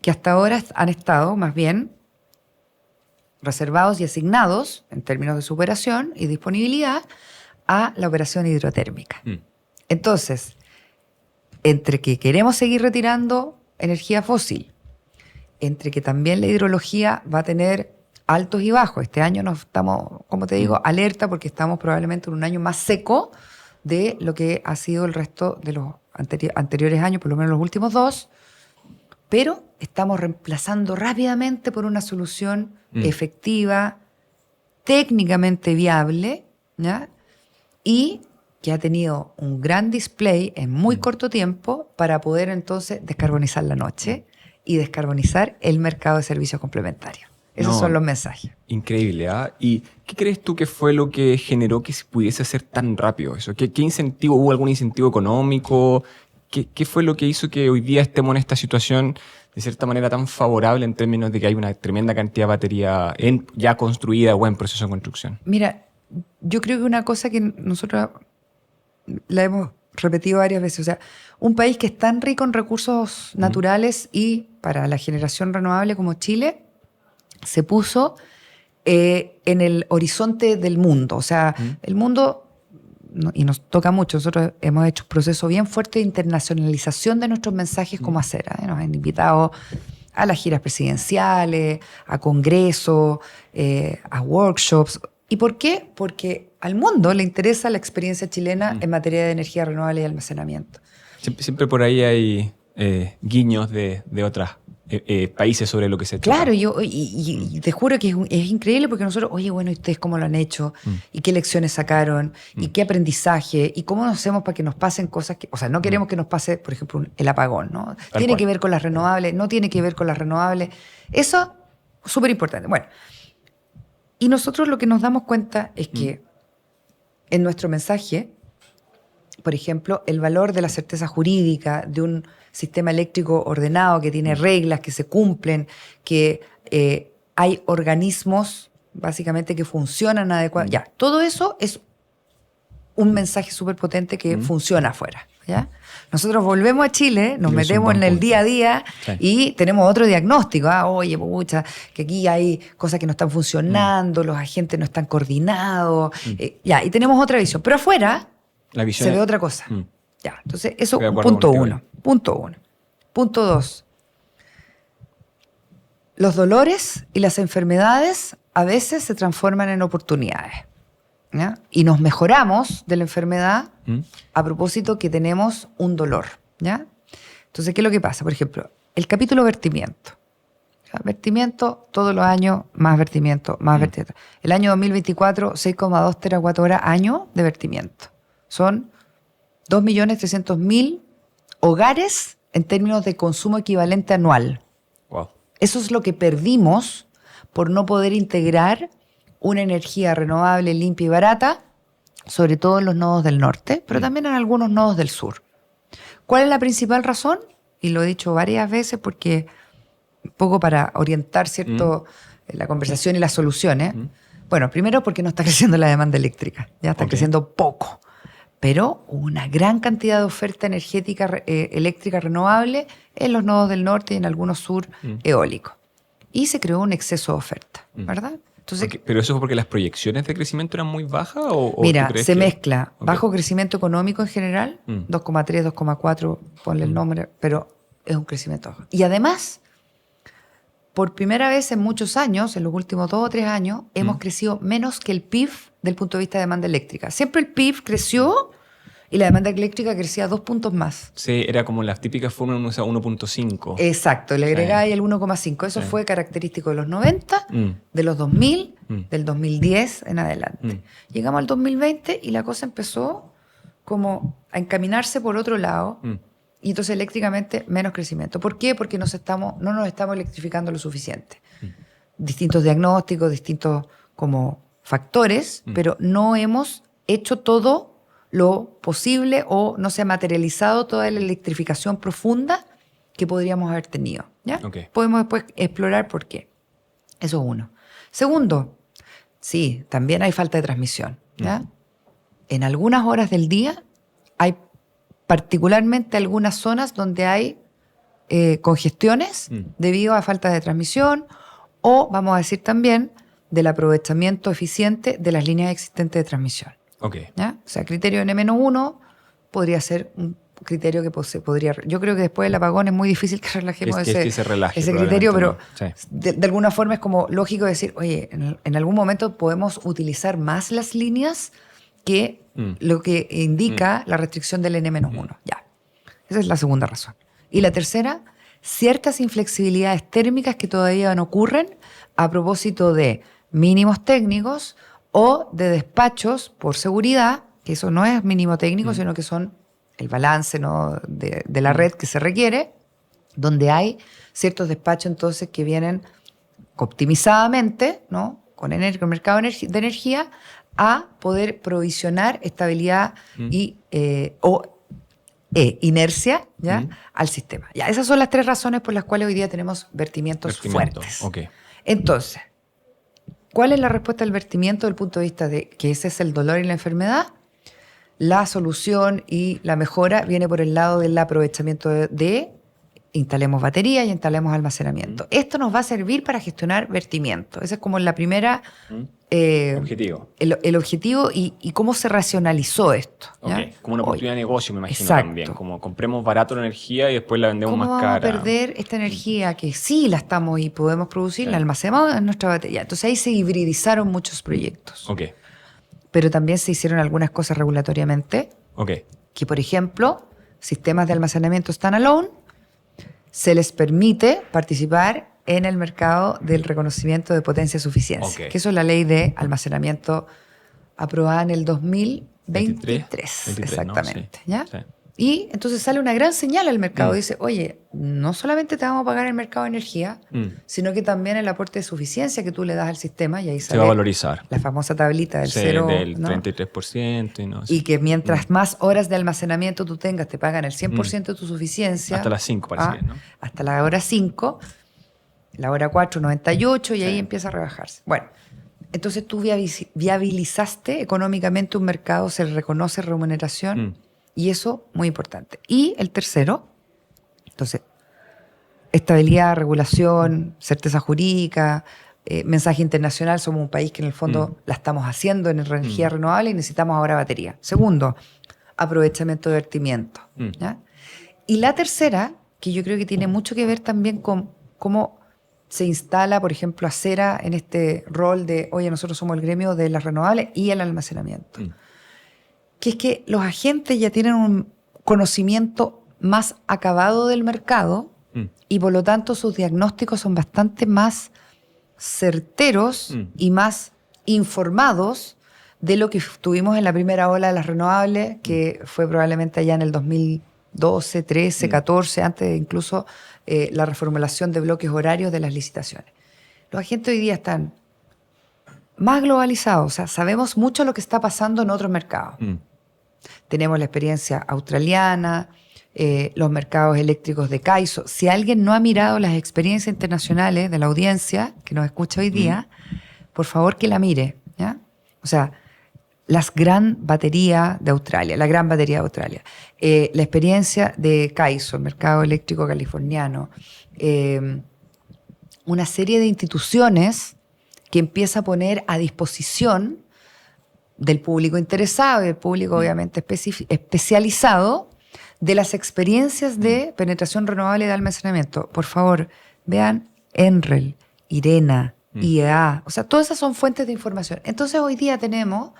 que hasta ahora han estado más bien reservados y asignados en términos de su operación y disponibilidad a la operación hidrotérmica. Entonces, entre que queremos seguir retirando energía fósil, entre que también la hidrología va a tener altos y bajos. Este año nos estamos, como te digo, alerta porque estamos probablemente en un año más seco de lo que ha sido el resto de los anteriores años, por lo menos los últimos 2, pero estamos reemplazando rápidamente por una solución efectiva, técnicamente viable, ¿ya? Y que ha tenido un gran display en muy corto tiempo para poder entonces descarbonizar la noche y descarbonizar el mercado de servicios complementarios. Esos son los mensajes. Increíble, ¿ah? ¿Y qué crees tú que fue lo que generó que se pudiese hacer tan rápido eso? ¿Qué incentivo, hubo algún incentivo económico? ¿Qué fue lo que hizo que hoy día estemos en esta situación de cierta manera tan favorable en términos de que hay una tremenda cantidad de batería ya construida o en proceso de construcción? Mira, yo creo que una cosa que nosotros la hemos repetido varias veces, o sea, un país que es tan rico en recursos naturales y para la generación renovable como Chile, se puso en el horizonte del mundo. O sea, el mundo, y nos toca mucho, nosotros hemos hecho un proceso bien fuerte de internacionalización de nuestros mensajes como acera. Nos han invitado a las giras presidenciales, a congresos, a workshops. ¿Y por qué? Porque al mundo le interesa la experiencia chilena en materia de energía renovable y almacenamiento. Siempre por ahí hay guiños de otras países sobre lo que se ha hecho. Claro, y te juro que es increíble porque nosotros, oye, bueno, ¿y ustedes cómo lo han hecho? ¿Y qué lecciones sacaron? ¿Y qué aprendizaje? ¿Y cómo nos hacemos para que nos pasen cosas que, o sea, no queremos que nos pase, por ejemplo, el apagón, ¿no? Tiene que ver con las renovables, no tiene que ver con las renovables. Eso es súper importante. Bueno, y nosotros lo que nos damos cuenta es que en nuestro mensaje, por ejemplo, el valor de la certeza jurídica, de un sistema eléctrico ordenado que tiene reglas, que se cumplen, que hay organismos básicamente que funcionan adecuadamente. Ya, todo eso es un mensaje súper potente que funciona afuera. ¿Ya? Nosotros volvemos a Chile, nos metemos en el día a día y tenemos otro diagnóstico. Oye, pucha, que aquí hay cosas que no están funcionando, los agentes no están coordinados. Ya, y tenemos otra visión. Pero afuera se ve otra cosa. Ya, entonces, eso es punto uno. Punto uno. Punto dos. Los dolores y las enfermedades a veces se transforman en oportunidades. ¿Ya? Y nos mejoramos de la enfermedad a propósito que tenemos un dolor. ¿Ya? Entonces, ¿qué es lo que pasa? Por ejemplo, el capítulo vertimiento. ¿Ya? Vertimiento, todos los años, más vertimiento, más vertimiento. El año 2024, 6,2 terawatt-hora año de vertimiento. Son 2.300.000 hogares en términos de consumo equivalente anual. Wow. Eso es lo que perdimos por no poder integrar una energía renovable, limpia y barata, sobre todo en los nodos del norte, pero también en algunos nodos del sur. ¿Cuál es la principal razón? Y lo he dicho varias veces porque, un poco para orientar, ¿cierto?, la conversación y las soluciones. Bueno, primero porque no está creciendo la demanda eléctrica, ya está creciendo poco, pero una gran cantidad de oferta energética eléctrica renovable en los nodos del norte y en algunos sur eólicos. Y se creó un exceso de oferta, ¿verdad? Entonces, ¿pero eso fue porque las proyecciones de crecimiento eran muy bajas? Mira, se mezcla bajo crecimiento económico en general, 2,3, 2,4, ponle el nombre, pero es un crecimiento bajo. Y además, por primera vez en muchos años, en los últimos 2 o 3 años, hemos crecido menos que el PIB del punto de vista de demanda eléctrica. Siempre el PIB creció y la demanda eléctrica crecía 2 puntos más. Sí, era como las típicas fórmulas, 1.5. Exacto, le agregaba ahí el 1,5. Eso fue característico de los 90, de los 2000, del 2010 en adelante. Llegamos al 2020 y la cosa empezó como a encaminarse por otro lado. y entonces eléctricamente menos crecimiento. ¿Por qué? Porque no nos estamos electrificando lo suficiente. Distintos diagnósticos, distintos como factores, pero no hemos hecho todo lo posible o no se ha materializado toda la electrificación profunda que podríamos haber tenido. ¿Ya? Okay. Podemos después explorar por qué. Eso es uno. Segundo, sí, también hay falta de transmisión. ¿Ya? En algunas horas del día hay particularmente algunas zonas donde hay congestiones debido a falta de transmisión o, vamos a decir también, del aprovechamiento eficiente de las líneas existentes de transmisión. Okay. ¿Ya? O sea, criterio N-1 podría ser un criterio que se podría... Yo creo que después del apagón es muy difícil que relajemos que se relaje, ese criterio, pero sí. de alguna forma es como lógico decir, oye, en algún momento podemos utilizar más las líneas que lo que indica la restricción del N-1. Ya. Esa es la segunda razón. Y la tercera, ciertas inflexibilidades térmicas que todavía no ocurren a propósito de mínimos técnicos o de despachos por seguridad, que eso no es mínimo técnico, sino que son el balance, ¿no?, de la red que se requiere, donde hay ciertos despachos entonces que vienen optimizadamente, ¿no?, con el mercado de energía, a poder provisionar estabilidad y inercia, ¿ya?, al sistema. Ya, esas son las tres razones por las cuales hoy día tenemos vertimientos fuertes. Okay. Entonces, ¿cuál es la respuesta al vertimiento desde el punto de vista de que ese es el dolor y la enfermedad? La solución y la mejora viene por el lado del aprovechamiento de instalemos batería y instalemos almacenamiento. Esto nos va a servir para gestionar vertimiento. Ese es como la primera... objetivo. El objetivo y cómo se racionalizó esto. Okay. Como una oportunidad de negocio, me imagino. Exacto. También. Como compremos barato la energía y después la vendemos ¿Cómo más vamos cara? a perder esta energía que sí la estamos y podemos producir, la almacenamos en nuestra batería? Entonces ahí se hibridizaron muchos proyectos. Okay. Pero también se hicieron algunas cosas regulatoriamente. Okay. Que, por ejemplo, sistemas de almacenamiento standalone se les permite participar en el mercado del reconocimiento de potencia y suficiencia. Okay. Que eso es la ley de almacenamiento aprobada en el 2023. 23, exactamente. ¿no? ¿Ya? Sí. Y entonces sale una gran señal al mercado. Dice, oye, no solamente te vamos a pagar el mercado de energía, sino que también el aporte de suficiencia que tú le das al sistema, y ahí sale se va a valorizar. la famosa tablita del cero, del ¿no? 33%. Y, no, y que mientras más horas de almacenamiento tú tengas, te pagan el 100% de tu suficiencia. Hasta las 5 parece, ¿no? Hasta la hora 5, la hora 4, 98, y ahí empieza a rebajarse. Bueno, entonces tú viabilizaste económicamente un mercado, se le reconoce remuneración, y eso muy importante. Y el tercero, entonces, estabilidad, regulación, certeza jurídica, mensaje internacional. Somos un país que en el fondo la estamos haciendo en energía renovable y necesitamos ahora batería. Segundo, aprovechamiento de vertimiento. ¿Ya? Y la tercera, que yo creo que tiene mucho que ver también con cómo se instala, por ejemplo, Acera en este rol de, oye, nosotros somos el gremio de las renovables y el almacenamiento. Que es que los agentes ya tienen un conocimiento más acabado del mercado y por lo tanto sus diagnósticos son bastante más certeros y más informados de lo que tuvimos en la primera ola de las renovables, que fue probablemente allá en el 2012, 13, 14, antes de incluso la reformulación de bloques horarios de las licitaciones. Los agentes hoy día están más globalizados, o sea, sabemos mucho lo que está pasando en otros mercados. Tenemos la experiencia australiana, los mercados eléctricos de CAISO. Si alguien no ha mirado las experiencias internacionales de la audiencia que nos escucha hoy día, por favor que la mire, ¿ya? O sea, la gran batería de Australia, la experiencia de CAISO, el mercado eléctrico californiano, una serie de instituciones que empieza a poner a disposición del público interesado y del público obviamente especializado de las experiencias de penetración renovable de almacenamiento. Por favor, vean ENREL, IRENA, IEA, o sea, todas esas son fuentes de información. Entonces hoy día tenemos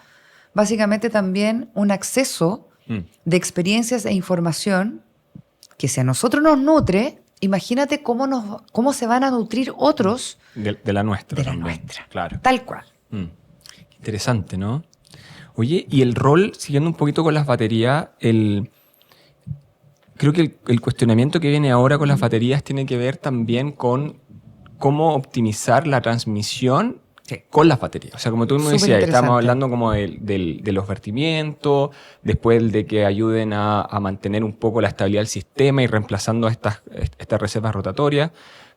básicamente también un acceso de experiencias e información que si a nosotros nos nutre, imagínate cómo se van a nutrir otros de la nuestra. De la también. nuestra. Claro. Tal cual. Interesante, ¿no? Oye, y el rol, siguiendo un poquito con las baterías, Creo que el cuestionamiento que viene ahora con las baterías tiene que ver también con cómo optimizar la transmisión con las baterías. O sea, como tú mismo decías, estamos hablando como de los vertimientos, después de que ayuden a mantener un poco la estabilidad del sistema y reemplazando estas reservas rotatorias.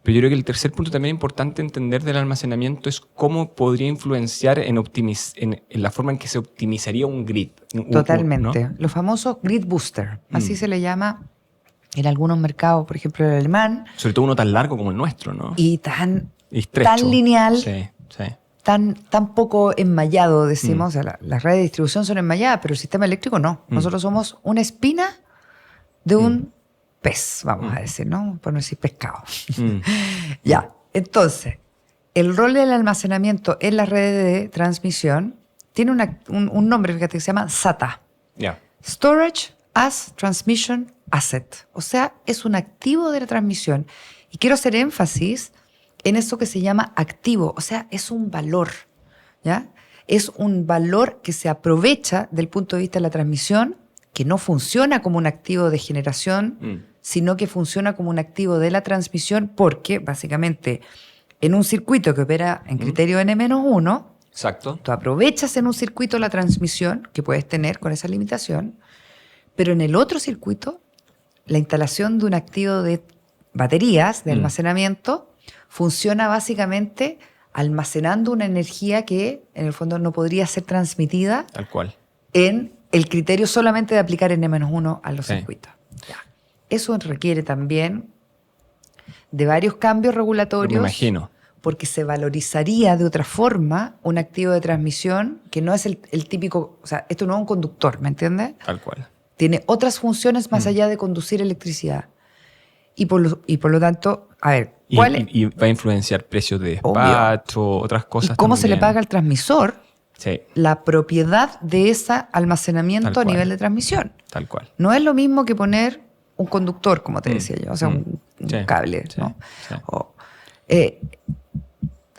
Pero yo creo que el tercer punto también importante entender del almacenamiento es cómo podría influenciar en la forma en que se optimizaría un grid. Totalmente. ¿No? Los famosos grid booster, así se le llama en algunos mercados, por ejemplo el alemán. Sobre todo uno tan largo como el nuestro, ¿no? Y tan estrecho. Lineal. Sí. Tan poco enmallado, decimos. O sea, las redes de distribución son enmalladas, pero el sistema eléctrico no. Nosotros somos una espina de un pez, vamos a decir, ¿no? Por no decir pescado. Ya, entonces, el rol del almacenamiento en las redes de transmisión tiene un nombre, fíjate, que se llama SATA. Storage as Transmission Asset. O sea, es un activo de la transmisión. Y quiero hacer énfasis en eso que se llama activo. O sea, es un valor, ¿ya? Es un valor que se aprovecha del punto de vista de la transmisión, que no funciona como un activo de generación, sino que funciona como un activo de la transmisión, porque básicamente en un circuito que opera en criterio N-1, exacto, tú aprovechas en un circuito la transmisión que puedes tener con esa limitación, pero en el otro circuito, la instalación de un activo de baterías de almacenamiento funciona básicamente almacenando una energía que en el fondo no podría ser transmitida tal cual en el criterio solamente de aplicar N-1 a los circuitos. Ya. Eso requiere también de varios cambios regulatorios. Me imagino. Porque se valorizaría de otra forma un activo de transmisión que no es el típico, o sea, esto no es un conductor, ¿me entiendes? Tal cual. Tiene otras funciones más allá de conducir electricidad. Y por lo tanto, a ver, ¿cuál y va a influenciar precios de despacho, otras cosas. ¿Y cómo también se le paga al transmisor? Sí. La propiedad de ese almacenamiento a nivel de transmisión. Tal cual. No es lo mismo que poner un conductor, como te decía yo, o sea, un cable, ¿no? Sí.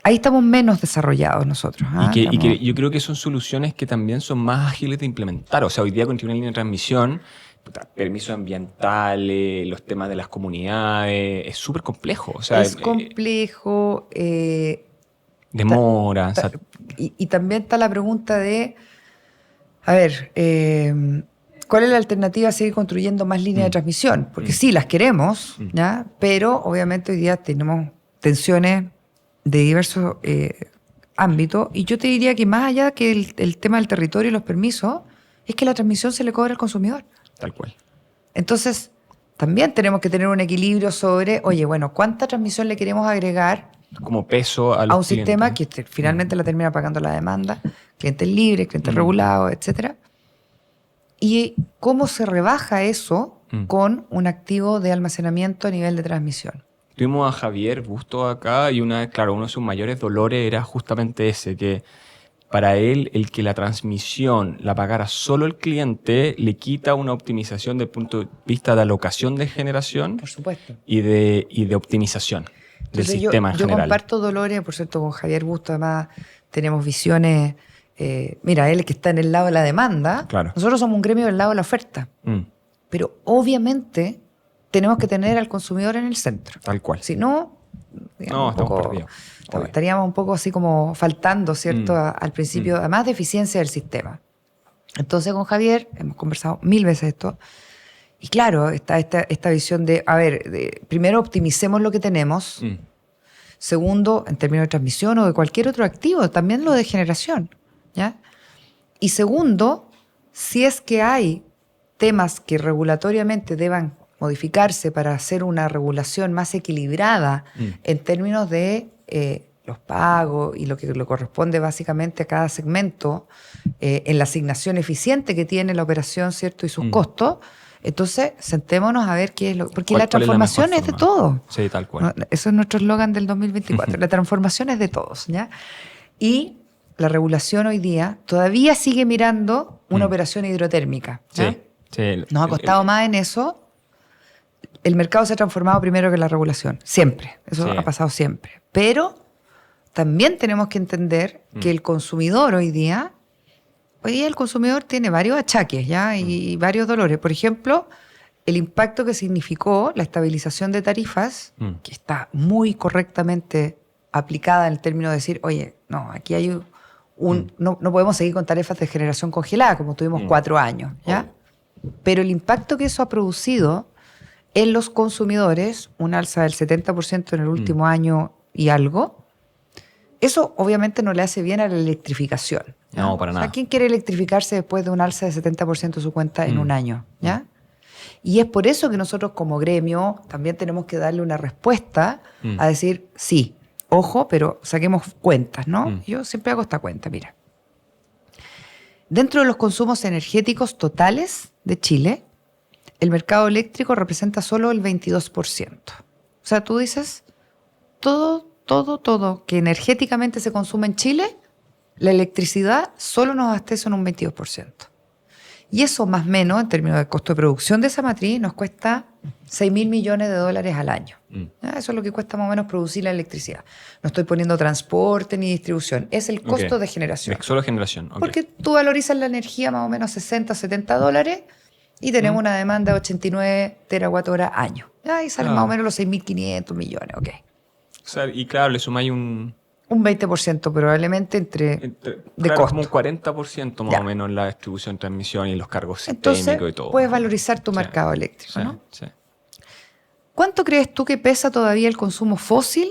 Ahí estamos menos desarrollados nosotros. Y que yo creo que son soluciones que también son más ágiles de implementar. O sea, hoy día con una línea de transmisión, permisos ambientales, los temas de las comunidades, es súper complejo. O sea, es complejo. Demora. Y también está la pregunta de, a ver, ¿cuál es la alternativa a seguir construyendo más líneas de transmisión? Porque sí, las queremos, ¿ya? Pero obviamente hoy día tenemos tensiones de diversos ámbitos. Y yo te diría que más allá que el tema del territorio y los permisos, es que la transmisión se le cobra al consumidor. Tal cual. Entonces, también tenemos que tener un equilibrio sobre, oye, bueno, ¿cuánta transmisión le queremos agregar como peso a un sistema que finalmente la termina pagando la demanda? Clientes libres, clientes regulados, etcétera. Y cómo se rebaja eso con un activo de almacenamiento a nivel de transmisión. Tuvimos a Javier Busto acá y uno de sus mayores dolores era justamente ese, que para él el que la transmisión la pagara solo el cliente le quita una optimización desde el punto de vista de alocación de generación. Por supuesto. Y de optimización del sistema en general. Yo comparto dolores, por cierto, con Javier Busto, además tenemos visiones. Mira, él que está en el lado de la demanda, claro. Nosotros somos un gremio del lado de la oferta. Pero obviamente tenemos que tener al consumidor en el centro. Tal cual. Si no, estamos perdidos. Estaríamos un poco así como faltando, ¿cierto? Al principio, además de eficiencia del sistema. Entonces con Javier hemos conversado 1000 veces esto. Y claro, está esta visión de, a ver, primero optimicemos lo que tenemos. Segundo, en términos de transmisión o de cualquier otro activo, también lo de generación, ¿ya? Y segundo, si es que hay temas que regulatoriamente deban modificarse para hacer una regulación más equilibrada en términos de los pagos y lo que le corresponde básicamente a cada segmento en la asignación eficiente que tiene la operación, ¿cierto? Y sus costos. Entonces, sentémonos a ver qué es lo... Porque la transformación es de todos. Sí, tal cual. Eso es nuestro eslogan del 2024. La transformación es de todos, ¿ya? Y la regulación hoy día todavía sigue mirando una operación hidrotérmica, ¿ya? Sí. Nos ha costado más en eso. El mercado se ha transformado primero que la regulación. Siempre. Eso ha pasado siempre. Pero también tenemos que entender que el consumidor hoy día el consumidor tiene varios achaques, ¿ya? Y varios dolores. Por ejemplo, el impacto que significó la estabilización de tarifas, que está muy correctamente aplicada en el término de decir, oye, no, aquí hay no podemos seguir con tarifas de generación congelada, como tuvimos 4 años, ¿ya? Pero el impacto que eso ha producido en los consumidores, un alza del 70% en el último año y algo, eso obviamente no le hace bien a la electrificación, ¿ya? No, para nada. ¿Quién quiere electrificarse después de un alza de 70% de su cuenta en un año, ¿ya? Y es por eso que nosotros como gremio también tenemos que darle una respuesta a decir, sí, ojo, pero saquemos cuentas, ¿no? Yo siempre hago esta cuenta, mira. Dentro de los consumos energéticos totales de Chile, el mercado eléctrico representa solo el 22%. O sea, tú dices, todo que energéticamente se consume en Chile, la electricidad solo nos abastece en un 22%. Y eso más o menos, en términos de costo de producción de esa matriz, nos cuesta 6.000 millones de dólares al año. Eso es lo que cuesta más o menos producir la electricidad. No estoy poniendo transporte ni distribución. Es el costo de generación. Solo generación. Porque tú valorizas la energía más o menos 60, 70 dólares y tenemos una demanda de 89 terawatt-hora año. Ahí salen más o menos los 6.500 millones. Okay. O sea, y claro, le sumáis un 20% probablemente de claro, costo. como un 40% más o menos en la distribución, transmisión y los cargos sistémicos. Entonces, y todo. puedes valorizar tu mercado eléctrico, ¿no? Sí. ¿Cuánto crees tú que pesa todavía el consumo fósil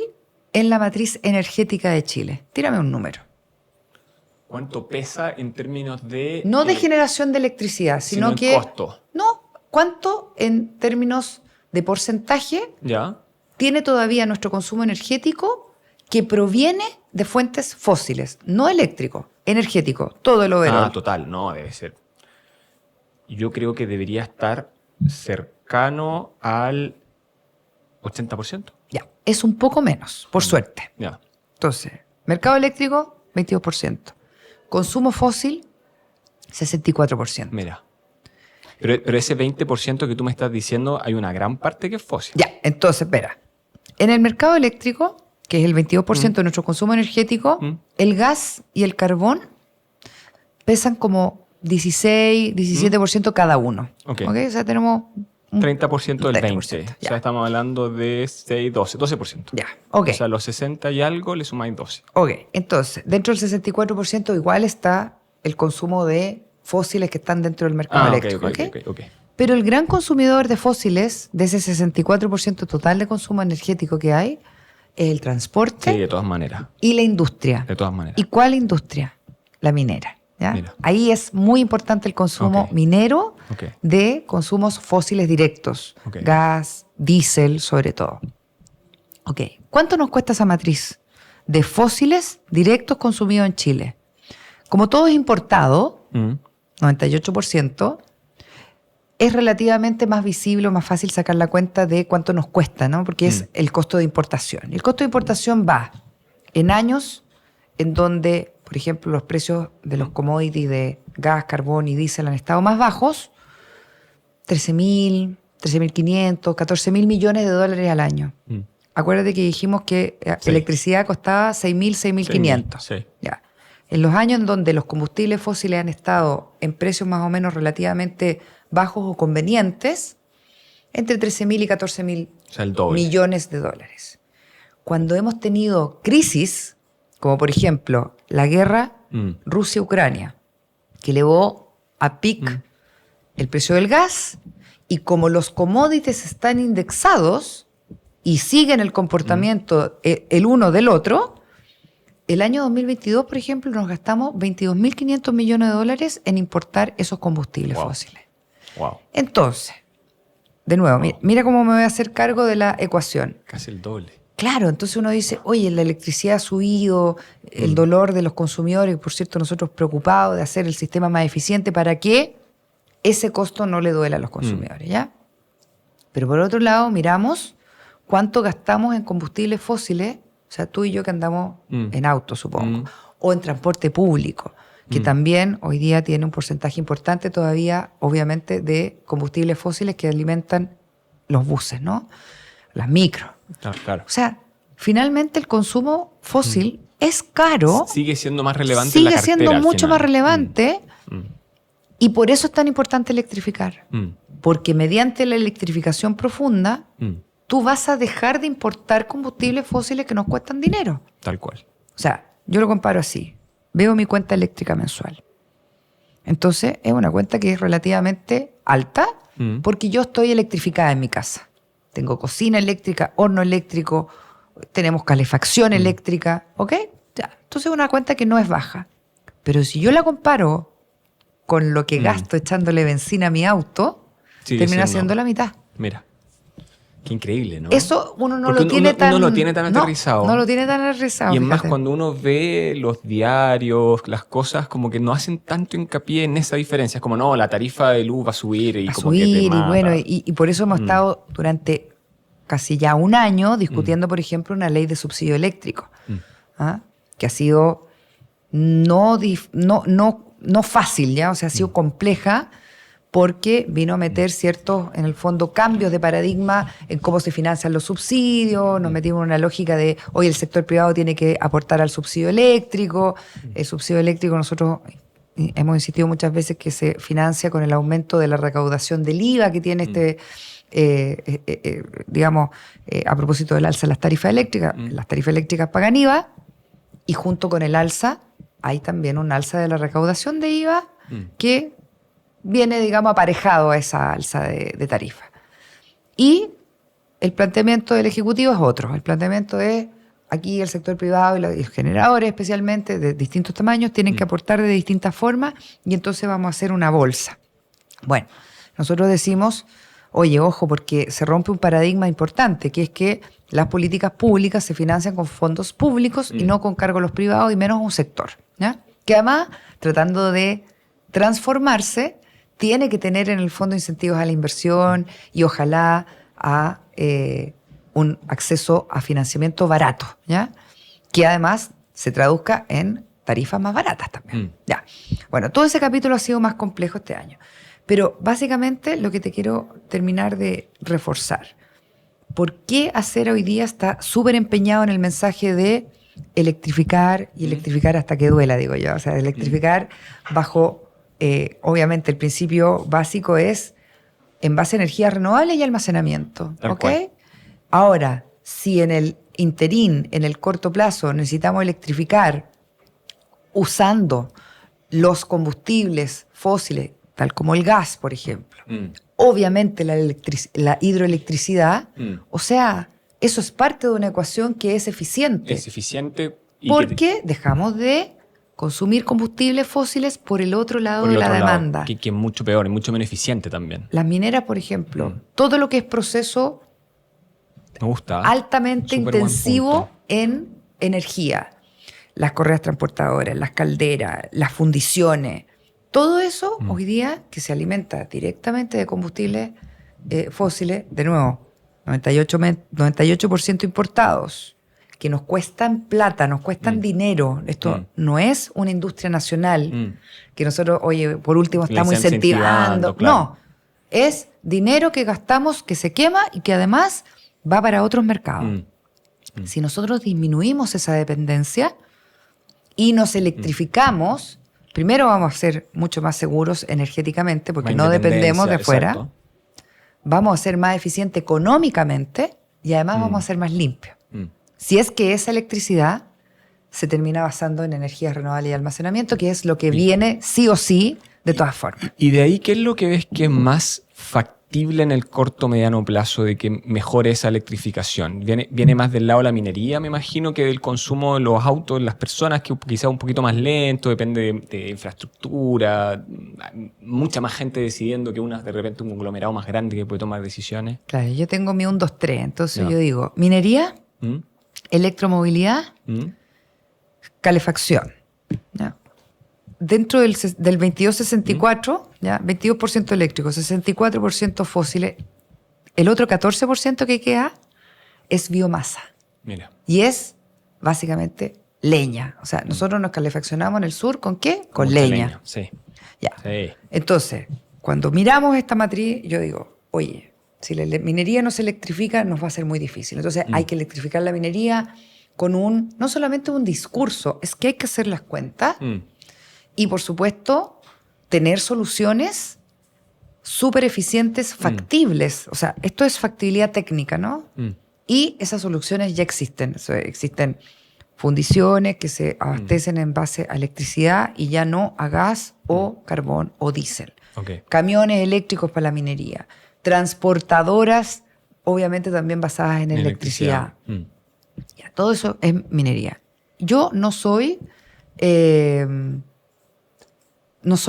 en la matriz energética de Chile? Tírame un número. ¿Cuánto pesa en términos de... No de generación de electricidad, sino en que... costo? No, ¿cuánto en términos de porcentaje ¿Ya? tiene todavía nuestro consumo energético que proviene de fuentes fósiles? No eléctrico, energético, todo el overall. Total, no, debe ser. Yo creo que debería estar cercano al 80%. Ya, es un poco menos, por suerte. Ya. Entonces, mercado eléctrico, 22%. Consumo fósil, 64%. Mira. Pero ese 20% que tú me estás diciendo, hay una gran parte que es fósil. Ya, entonces, espera. En el mercado eléctrico, que es el 22% de nuestro consumo energético, el gas y el carbón pesan como 16, 17% cada uno. Ok. O sea, tenemos... 30% del 30%, 20%. ya. O sea, estamos hablando de 6, 12%. Ya, ok. O sea, los 60 y algo le sumáis 12. Ok, entonces, dentro del 64% igual está el consumo de fósiles que están dentro del mercado eléctrico. Ok. Pero el gran consumidor de fósiles, de ese 64% total de consumo energético que hay, es el transporte Sí, de todas maneras. y la industria. De todas maneras. ¿Y cuál industria? La minera. ¿ya? Mira. Ahí es muy importante el consumo minero Ok. de consumos fósiles directos. Ok. Gas, diésel, sobre todo. Ok, ¿cuánto nos cuesta esa matriz de fósiles directos consumidos en Chile? Como todo es importado, 98%, es relativamente más visible o más fácil sacar la cuenta de cuánto nos cuesta, ¿no? Porque es el costo de importación. El costo de importación va en años en donde, por ejemplo, los precios de los commodities de gas, carbón y diésel han estado más bajos, 13.000, 13.500, 14.000 millones de dólares al año. Acuérdate que dijimos que electricidad costaba 6.000, 6.500. Sí. Ya. En los años en donde los combustibles fósiles han estado en precios más o menos relativamente bajos o convenientes, entre 13.000 y 14.000 O sea, el doble. millones de dólares. Cuando hemos tenido crisis, como por ejemplo la guerra Rusia-Ucrania, que elevó a pic el precio del gas, y como los commodities están indexados y siguen el comportamiento el uno del otro, el año 2022, por ejemplo, nos gastamos 22.500 millones de dólares en importar esos combustibles fósiles. Wow. Entonces, de nuevo, mira cómo me voy a hacer cargo de la ecuación. Casi el doble. Claro, entonces uno dice, oye, la electricidad ha subido, el dolor de los consumidores, por cierto, nosotros preocupados de hacer el sistema más eficiente para que ese costo no le duela a los consumidores, ¿ya? Pero por otro lado, miramos cuánto gastamos en combustibles fósiles, o sea, tú y yo que andamos en auto, supongo, o en transporte público, que también hoy día tiene un porcentaje importante todavía, obviamente, de combustibles fósiles que alimentan los buses, ¿no? Las micros. Claro. O sea, finalmente el consumo fósil es caro. Sigue siendo más relevante sigue en la cartera. siendo al mucho final. más relevante. Y por eso es tan importante electrificar. Porque mediante la electrificación profunda, tú vas a dejar de importar combustibles fósiles que nos cuestan dinero. Tal cual. O sea, yo lo comparo así. Veo mi cuenta eléctrica mensual. Entonces, es una cuenta que es relativamente alta porque yo estoy electrificada en mi casa. Tengo cocina eléctrica, horno eléctrico, tenemos calefacción eléctrica, ¿ok? Ya. Entonces, es una cuenta que no es baja. Pero si yo la comparo con lo que gasto echándole benzina a mi auto, termina siendo la mitad. Mira. Qué increíble, ¿no? Eso uno no Porque lo tiene tan... no lo tiene tan aterrizado. No lo tiene tan aterrizado. Y es más, fíjate. cuando uno ve los diarios, las cosas, como que no hacen tanto hincapié en esa diferencia. Es como, no, la tarifa de luz va a subir y A como subir, que te y mata. bueno, y por eso hemos estado durante casi ya un año discutiendo, por ejemplo, una ley de subsidio eléctrico, que ha sido no fácil, ¿ya? O sea, ha sido compleja, porque vino a meter ciertos, en el fondo, cambios de paradigma en cómo se financian los subsidios. Nos metimos en una lógica de, hoy el sector privado tiene que aportar al subsidio eléctrico. El subsidio eléctrico, nosotros hemos insistido muchas veces que se financia con el aumento de la recaudación del IVA que tiene a propósito del alza de las tarifas eléctricas. Las tarifas eléctricas pagan IVA, y junto con el alza hay también un alza de la recaudación de IVA que viene, digamos, aparejado a esa alza de tarifa. Y el planteamiento del Ejecutivo es otro. El planteamiento es, aquí el sector privado y los generadores especialmente, de distintos tamaños, tienen que aportar de distintas formas, y entonces vamos a hacer una bolsa. Bueno, nosotros decimos, oye, ojo, porque se rompe un paradigma importante, que es que las políticas públicas se financian con fondos públicos y no con cargo a los privados, y menos a un sector, ¿ya? Que además, tratando de transformarse, tiene que tener en el fondo incentivos a la inversión y ojalá a un acceso a financiamiento barato, ¿ya? Que además se traduzca en tarifas más baratas también. Ya. Bueno, todo ese capítulo ha sido más complejo este año. Pero básicamente lo que te quiero terminar de reforzar. ¿Por qué Acera hoy día está súper empeñado en el mensaje de electrificar y electrificar hasta que duela, digo yo? O sea, electrificar bajo... obviamente el principio básico es en base a energías renovables y almacenamiento. ¿Ok? Ahora, si en el interín, en el corto plazo, necesitamos electrificar usando los combustibles fósiles, tal como el gas, por ejemplo, obviamente la hidroelectricidad, o sea, eso es parte de una ecuación que es eficiente. Es eficiente. Porque dejamos de consumir combustibles fósiles por el otro lado de la demanda. Que es mucho peor, es mucho menos eficiente también. Las mineras, por ejemplo, todo lo que es proceso me gusta, altamente intensivo en energía, las correas transportadoras, las calderas, las fundiciones, todo eso hoy día que se alimenta directamente de combustibles fósiles, de nuevo, 98% importados, que nos cuestan plata, nos cuestan dinero. Esto no es una industria nacional que nosotros, oye, por último estamos incentivando. Claro. No, es dinero que gastamos, que se quema y que además va para otros mercados. Si nosotros disminuimos esa dependencia y nos electrificamos, primero vamos a ser mucho más seguros energéticamente porque no dependemos de afuera. Exacto. Vamos a ser más eficientes económicamente y además vamos a ser más limpios. Si es que esa electricidad se termina basando en energías renovables y almacenamiento, que es lo que viene sí o sí de todas formas. Y de ahí, ¿qué es lo que ves que es más factible en el corto o mediano plazo de que mejore esa electrificación? ¿Viene más del lado de la minería, me imagino, que del consumo de los autos, las personas, que quizás un poquito más lento, depende de infraestructura, mucha más gente decidiendo que de repente un conglomerado más grande que puede tomar decisiones? Claro, yo tengo mi 1, 2, 3, entonces yo digo, minería, electromovilidad, calefacción. ¿Ya? Dentro del 22-64, ¿ya? 22% eléctrico, 64% fósiles, el otro 14% que queda es biomasa. Mira. Y es básicamente leña. O sea, nosotros nos calefaccionamos en el sur, ¿con qué? Con leña. Sí. Ya. Sí. Entonces, cuando miramos esta matriz, yo digo, oye, si la minería no se electrifica, nos va a ser muy difícil. Entonces hay que electrificar la minería con no solamente un discurso, es que hay que hacer las cuentas y, por supuesto, tener soluciones súper eficientes, factibles. O sea, esto es factibilidad técnica, ¿no? Y esas soluciones ya existen. O sea, existen fundiciones que se abastecen en base a electricidad y ya no a gas o carbón o diésel. Okay. Camiones eléctricos para la minería. Transportadoras, obviamente también basadas en electricidad. Ya, todo eso es minería. Yo no soy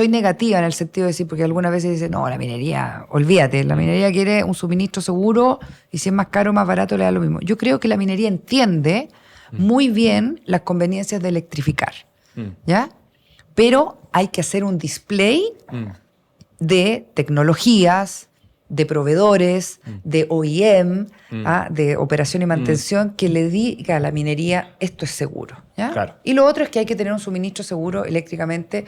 negativa en el sentido de decir, porque algunas veces dicen, no, la minería, olvídate, la minería quiere un suministro seguro y si es más caro o más barato le da lo mismo. Yo creo que la minería entiende muy bien las conveniencias de electrificar, ¿ya? Pero hay que hacer un display de tecnologías, de proveedores, de OEM, de operación y mantención, que le diga a la minería, esto es seguro, ¿ya? Claro. Y lo otro es que hay que tener un suministro seguro eléctricamente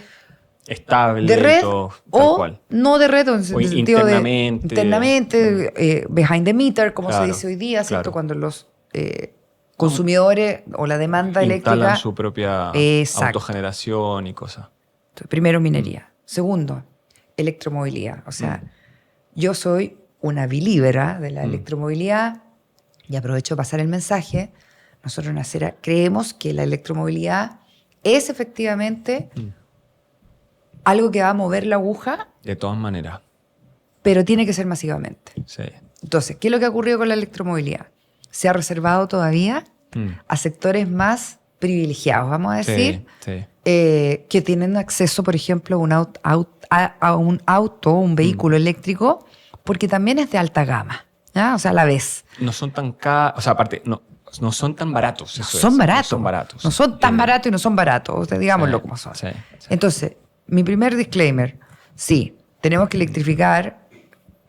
estable, de red tal o cual. no de red, en el sentido internamente. De internamente, behind the meter, como se dice hoy día, ¿cierto? Claro. Cuando los consumidores o la demanda instalan eléctrica... su propia Exacto. autogeneración y cosas. Entonces, primero, minería. Segundo, electromovilidad. O sea, yo soy una believer de la electromovilidad y aprovecho de pasar el mensaje. Nosotros en Acera creemos que la electromovilidad es efectivamente algo que va a mover la aguja, De todas maneras. pero tiene que ser masivamente. Sí. Entonces, ¿qué es lo que ha ocurrido con la electromovilidad? Se ha reservado todavía a sectores más privilegiados, vamos a decir, que tienen acceso, por ejemplo, a un auto, un vehículo eléctrico, porque también es de alta gama, ¿ya? O sea, a la vez. No son tan caros, o sea, aparte, no son tan baratos. No son baratos. No son baratos. No son tan baratos y no son baratos, o sea, digámoslo como son. Sí. Entonces, mi primer disclaimer, sí, tenemos que electrificar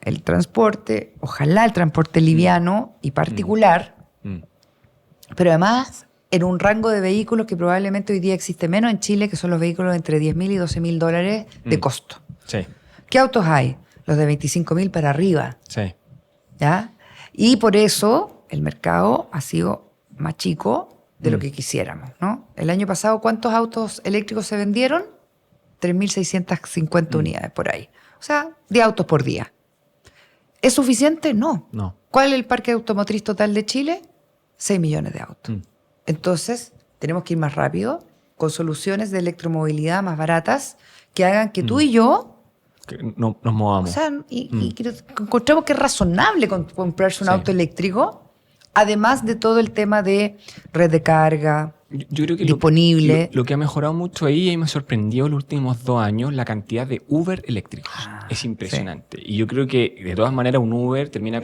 el transporte, ojalá el transporte liviano y particular, pero además en un rango de vehículos que probablemente hoy día existe menos en Chile, que son los vehículos entre $10.000 y $12.000 de costo. Sí. ¿Qué autos hay? Los de $25.000 para arriba. Sí. ¿Ya? Y por eso el mercado ha sido más chico de lo que quisiéramos, ¿no? El año pasado, ¿cuántos autos eléctricos se vendieron? 3.650 unidades por ahí. O sea, 10 autos por día. ¿Es suficiente? No. ¿Cuál es el parque automotriz total de Chile? 6 millones de autos. Entonces, tenemos que ir más rápido, con soluciones de electromovilidad más baratas, que hagan que tú y yo... Que no nos movamos. O sea, y que encontremos que es razonable comprarse un auto eléctrico, además de todo el tema de red de carga, yo creo que disponible. Lo que ha mejorado mucho ahí, y me sorprendió los últimos 2 años, la cantidad de Uber eléctricos. Es impresionante. Y yo creo que, de todas maneras, un Uber termina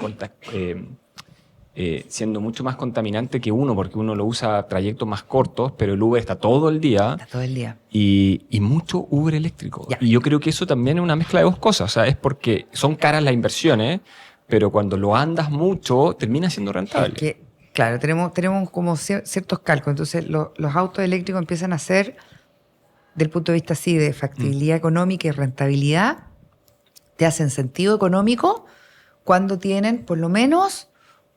siendo mucho más contaminante que uno, porque uno lo usa a trayectos más cortos, pero el Uber está todo el día. Está todo el día. Y mucho Uber eléctrico. Ya. Y yo creo que eso también es una mezcla de dos cosas. O sea, es porque son caras las inversiones, pero cuando lo andas mucho, termina siendo rentable. Es que, claro, tenemos como ciertos cálculos. Entonces, los autos eléctricos empiezan a ser, del punto de vista así, de factibilidad económica y rentabilidad, te hacen sentido económico cuando tienen por lo menos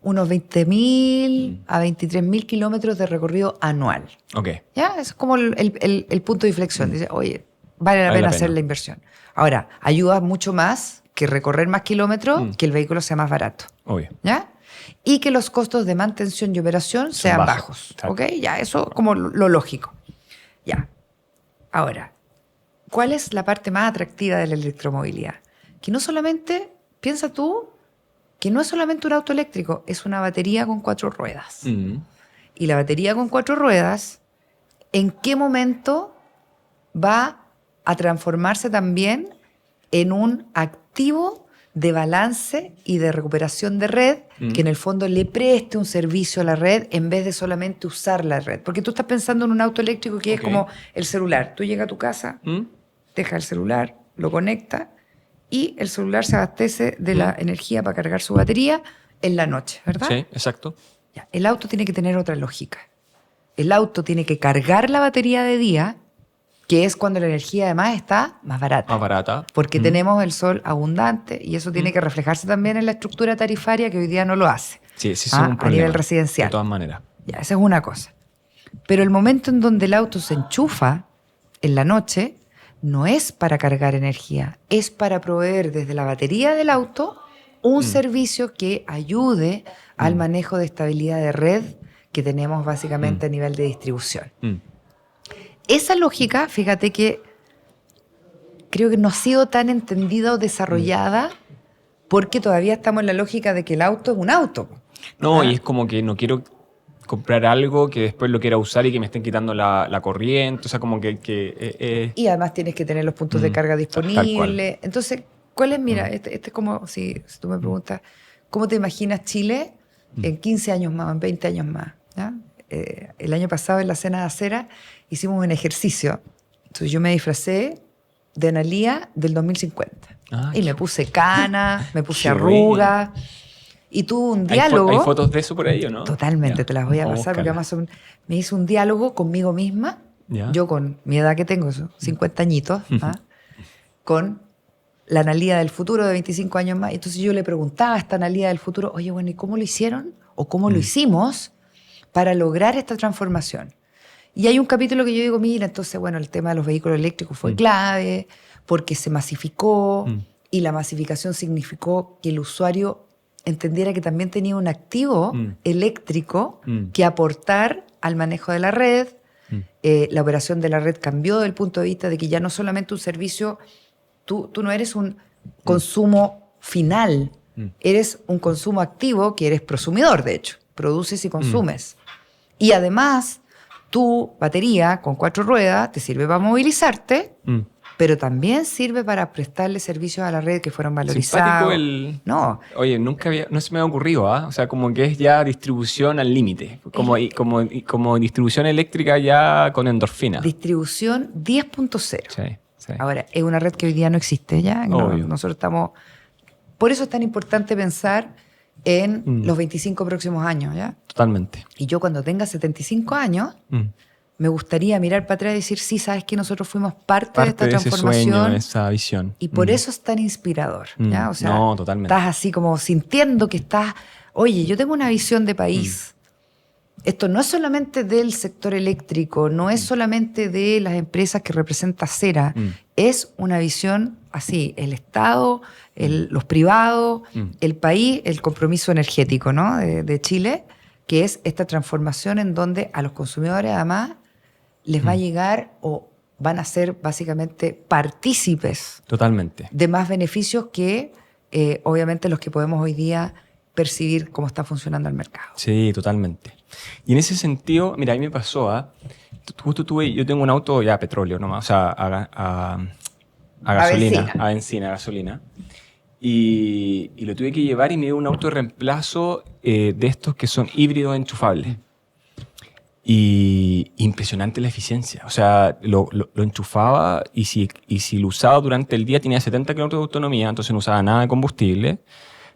unos 20.000 a 23.000 kilómetros de recorrido anual. Ok. ¿Ya? Eso es como el punto de inflexión. Dice, oye, vale la pena hacer la inversión. Ahora, ayuda mucho más que recorrer más kilómetros, que el vehículo sea más barato. Obvio. ¿Ya? Y que los costos de mantención y operación sean bajos. ¿Ok? Ya, eso como lo lógico. Ya. Ahora, ¿cuál es la parte más atractiva de la electromovilidad? Que no solamente, piensa tú, que no es solamente un auto eléctrico, es una batería con 4 ruedas. Y la batería con 4 ruedas, ¿en qué momento va a transformarse también en un activo de balance y de recuperación de red que en el fondo le preste un servicio a la red en vez de solamente usar la red? Porque tú estás pensando en un auto eléctrico que es como el celular. Tú llegas a tu casa, dejas el celular, lo conectas y el celular se abastece de la energía para cargar su batería en la noche, ¿verdad? Sí, exacto. Ya, el auto tiene que tener otra lógica. El auto tiene que cargar la batería de día, que es cuando la energía además está más barata. Más barata. Porque tenemos el sol abundante y eso tiene que reflejarse también en la estructura tarifaria que hoy día no lo hace. Sí, es un problema. A nivel residencial. De todas maneras. Ya, esa es una cosa. Pero el momento en donde el auto se enchufa en la noche, no es para cargar energía, es para proveer desde la batería del auto un servicio que ayude al manejo de estabilidad de red que tenemos básicamente a nivel de distribución. Esa lógica, fíjate que creo que no ha sido tan entendida o desarrollada porque todavía estamos en la lógica de que el auto es un auto. No, y es como que no quiero comprar algo que después lo quiera usar y que me estén quitando la corriente, o sea, como que Y además tienes que tener los puntos de carga disponibles. Entonces, ¿cuál es? Mira, este es como, si tú me preguntas, ¿cómo te imaginas Chile en 15 años más, en 20 años más? ¿Ya? El año pasado en la Cena de Acera hicimos un ejercicio. Entonces yo me disfracé de Analía del 2050. Y me puse cana, me puse arrugas. Y tuve un diálogo. ¿Hay fotos de eso por ahí o no? Totalmente, Ya. te las voy a pasar porque además me hice un diálogo conmigo misma. Ya. Yo con mi edad que tengo, 50 añitos, con la Analía del futuro de 25 años más. Entonces yo le preguntaba a esta Analía del futuro, oye, bueno, ¿y cómo lo hicieron? ¿O cómo lo hicimos para lograr esta transformación? Y hay un capítulo que yo digo, mira, entonces, bueno, el tema de los vehículos eléctricos fue clave porque se masificó y la masificación significó que el usuario entendiera que también tenía un activo eléctrico que aportar al manejo de la red. La operación de la red cambió desde el punto de vista de que ya no solamente un servicio, tú no eres un consumo final, eres un consumo activo que eres prosumidor, de hecho, produces y consumes. Y además, tu batería con 4 ruedas te sirve para movilizarte, pero también sirve para prestarle servicios a la red que fueron valorizados. Simpático No. Oye, no se me ha ocurrido, ¿ah? O sea, como que es ya distribución al límite. Como distribución eléctrica ya con endorfina. Distribución 10.0. Sí. Ahora, es una red que hoy día no existe ya. Obvio. Nosotros estamos... Por eso es tan importante pensar en los 25 próximos años, ¿ya? Totalmente. Y yo cuando tenga 75 años... me gustaría mirar para atrás y decir, sí, sabes que nosotros fuimos parte de esta transformación. Ese sueño, esa visión. Y por eso es tan inspirador. ¿Ya? O sea, no, totalmente. Estás así como sintiendo que estás, oye, yo tengo una visión de país. Esto no es solamente del sector eléctrico, no es solamente de las empresas que representa Acera, es una visión así, el Estado, los privados, el país, el compromiso energético, ¿no? de Chile, que es esta transformación en donde a los consumidores además les va a llegar o van a ser básicamente partícipes totalmente de más beneficios que obviamente los que podemos hoy día percibir cómo está funcionando el mercado. Sí, totalmente. Y en ese sentido, mira, a mí me pasó, justo yo tengo un auto ya a petróleo nomás, o sea, a gasolina, a benzina, a gasolina. Y lo tuve que llevar y me dio un auto de reemplazo de estos que son híbridos enchufables. Y impresionante la eficiencia. O sea, lo enchufaba y si lo usaba durante el día tenía 70 kilómetros de autonomía, entonces no usaba nada de combustible.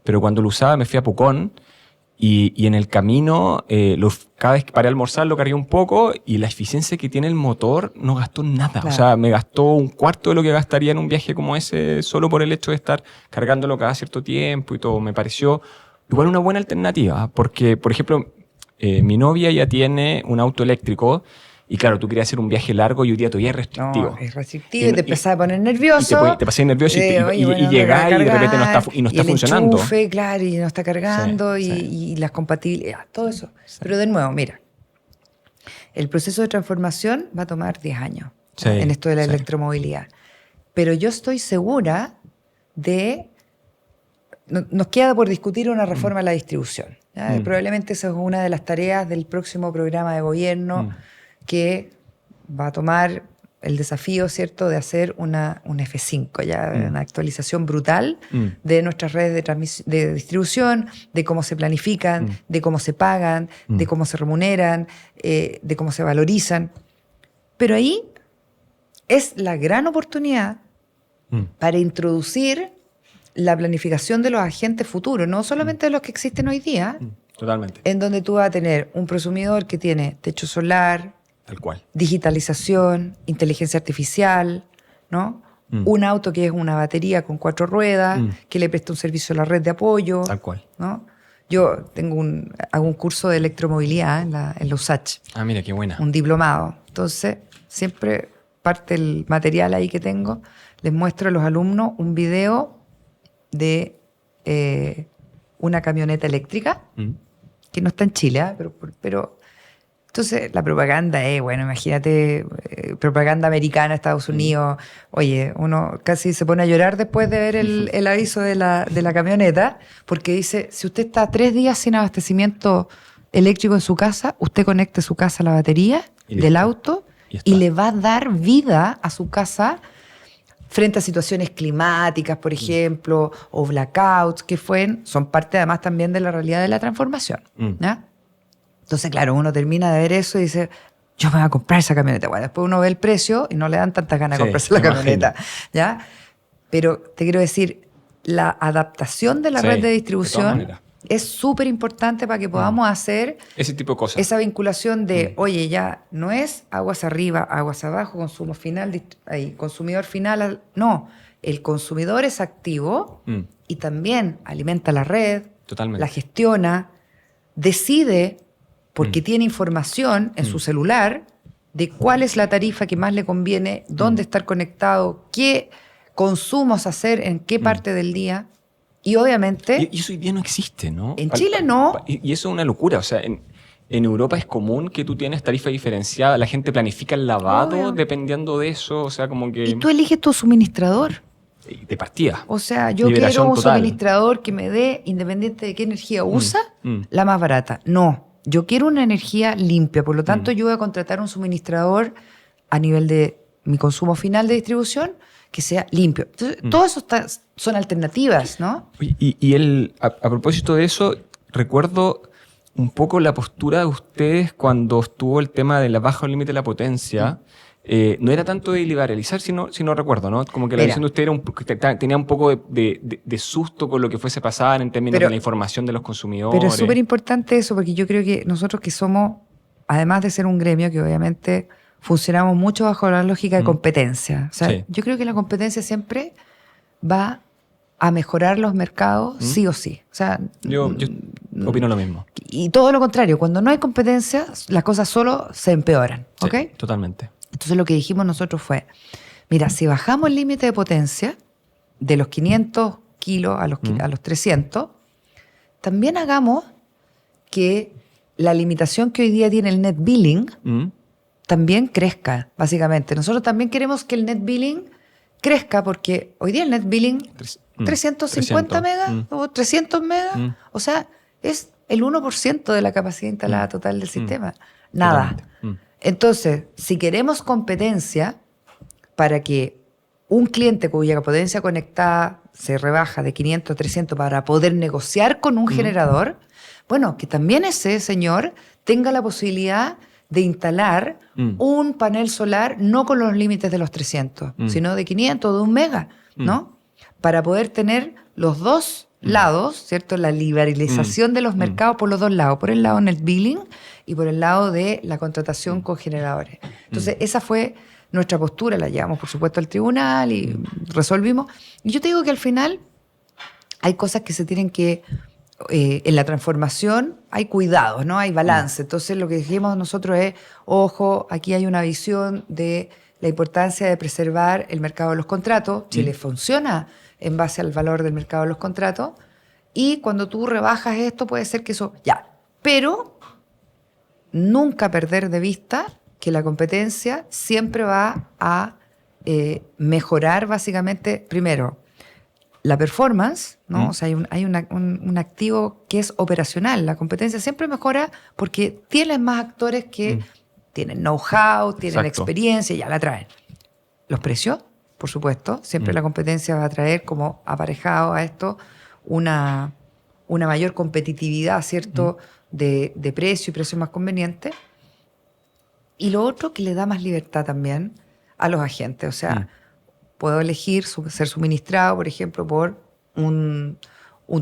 Pero cuando lo usaba me fui a Pucón y en el camino, cada vez que paré a almorzar lo cargué un poco y la eficiencia que tiene el motor no gastó nada. Claro. O sea, me gastó un cuarto de lo que gastaría en un viaje como ese solo por el hecho de estar cargándolo cada cierto tiempo y todo. Me pareció igual una buena alternativa porque, por ejemplo, mi novia ya tiene un auto eléctrico y claro, tú querías hacer un viaje largo y hoy día todavía es restrictivo. No, es restrictivo y te empezás a poner nervioso. Te pasás nervioso y llegás y de repente no está funcionando. Enchufe, claro, y no está cargando sí. Y las compatibilidades, todo eso. Sí. Pero de nuevo, mira, el proceso de transformación va a tomar 10 años en esto de la electromovilidad. Pero yo estoy segura de... Nos queda por discutir una reforma a la distribución. Probablemente esa es una de las tareas del próximo programa de gobierno que va a tomar el desafío, ¿cierto?, de hacer una F5, una actualización brutal de nuestras redes de distribución, de cómo se planifican, de cómo se pagan, de cómo se remuneran, de cómo se valorizan. Pero ahí es la gran oportunidad para introducir la planificación de los agentes futuros, no solamente de los que existen hoy día, totalmente, en donde tú vas a tener un prosumidor que tiene techo solar, tal cual, digitalización, inteligencia artificial, ¿no? Un auto que es una batería con 4 ruedas, que le presta un servicio a la red de apoyo. Tal cual. ¿No? Yo hago un curso de electromovilidad en la USACH. Ah, mira, qué buena. Un diplomado. Entonces, siempre parte del material ahí que tengo, les muestro a los alumnos un video de una camioneta eléctrica, que no está en Chile, ¿eh? pero entonces la propaganda es, bueno, imagínate, propaganda americana, Estados Unidos. Oye, uno casi se pone a llorar después de ver el aviso de la camioneta, porque dice, si usted está 3 días sin abastecimiento eléctrico en su casa, usted conecte su casa a la batería del auto y le va a dar vida a su casa frente a situaciones climáticas, por ejemplo, o blackouts, que son parte además también de la realidad de la transformación. ¿Ya? Entonces, claro, uno termina de ver eso y dice, yo me voy a comprar esa camioneta. Bueno, después uno ve el precio y no le dan tantas ganas de comprarse la camioneta. ¿Ya? Pero te quiero decir, la adaptación de la red de distribución es súper importante para que podamos hacer ese tipo de cosas. Esa vinculación de, oye, ya no es aguas arriba, aguas abajo, consumo final, consumidor final. No, el consumidor es activo y también alimenta la red, la gestiona, decide, porque tiene información en su celular de cuál es la tarifa que más le conviene, dónde estar conectado, qué consumos hacer en qué parte del día. Y obviamente... Y eso hoy día no existe, ¿no? En Chile no. Y eso es una locura. O sea, en Europa es común que tú tienes tarifa diferenciada. La gente planifica el lavado dependiendo de eso. O sea, como que... Y tú eliges tu suministrador. De partida. O sea, yo quiero un suministrador que me dé, independiente de qué energía usa, la más barata. No, yo quiero una energía limpia. Por lo tanto, yo voy a contratar un suministrador a nivel de mi consumo final de distribución que sea limpio. Entonces, todo eso son alternativas, ¿no? Y a propósito de eso, recuerdo un poco la postura de ustedes cuando estuvo el tema de la baja límite de la potencia. No era tanto de liberalizar, si no recuerdo, ¿no? Como que la visión de usted tenía un poco de susto con lo que fuese pasar en términos de la información de los consumidores. Pero es súper importante eso, porque yo creo que nosotros que somos, además de ser un gremio que obviamente funcionamos mucho bajo la lógica de competencia. O sea, yo creo que la competencia siempre va a mejorar los mercados sí o sí. O sea, yo opino lo mismo. Y todo lo contrario, cuando no hay competencia, las cosas solo se empeoran. ¿Ok? Sí, totalmente. Entonces lo que dijimos nosotros fue, mira, si bajamos el límite de potencia de los 500 kilos a los 300, también hagamos que la limitación que hoy día tiene el net billing también crezca, básicamente. Nosotros también queremos que el net billing crezca porque hoy día el net billing, 350 megas o 300 megas, o sea, es el 1% de la capacidad instalada total del sistema. Nada. Entonces, si queremos competencia para que un cliente cuya potencia conectada se rebaja de 500 a 300 para poder negociar con un generador, bueno, que también ese señor tenga la posibilidad de instalar un panel solar no con los límites de los 300, sino de 500 o de 1 mega, ¿no? Para poder tener los dos lados, ¿cierto? La liberalización de los mercados por los dos lados. Por el lado net billing y por el lado de la contratación con generadores. Entonces, esa fue nuestra postura. La llevamos, por supuesto, al tribunal y resolvimos. Y yo te digo que al final hay cosas que se tienen que... en la transformación hay cuidados, ¿no? Hay balance. Entonces, lo que dijimos nosotros es, ojo, aquí hay una visión de la importancia de preservar el mercado de los contratos. Chile funciona en base al valor del mercado de los contratos. Y cuando tú rebajas esto, puede ser que eso... Pero nunca perder de vista que la competencia siempre va a mejorar básicamente, primero, la performance, ¿no? O sea, hay un activo que es operacional. La competencia siempre mejora porque tienes más actores que tienen know-how, tienen experiencia y ya la traen. Los precios, por supuesto. Siempre la competencia va a traer como aparejado a esto una mayor competitividad, ¿cierto? De precio y precios más convenientes. Y lo otro que le da más libertad también a los agentes. O sea, puedo elegir ser suministrado, por ejemplo, por un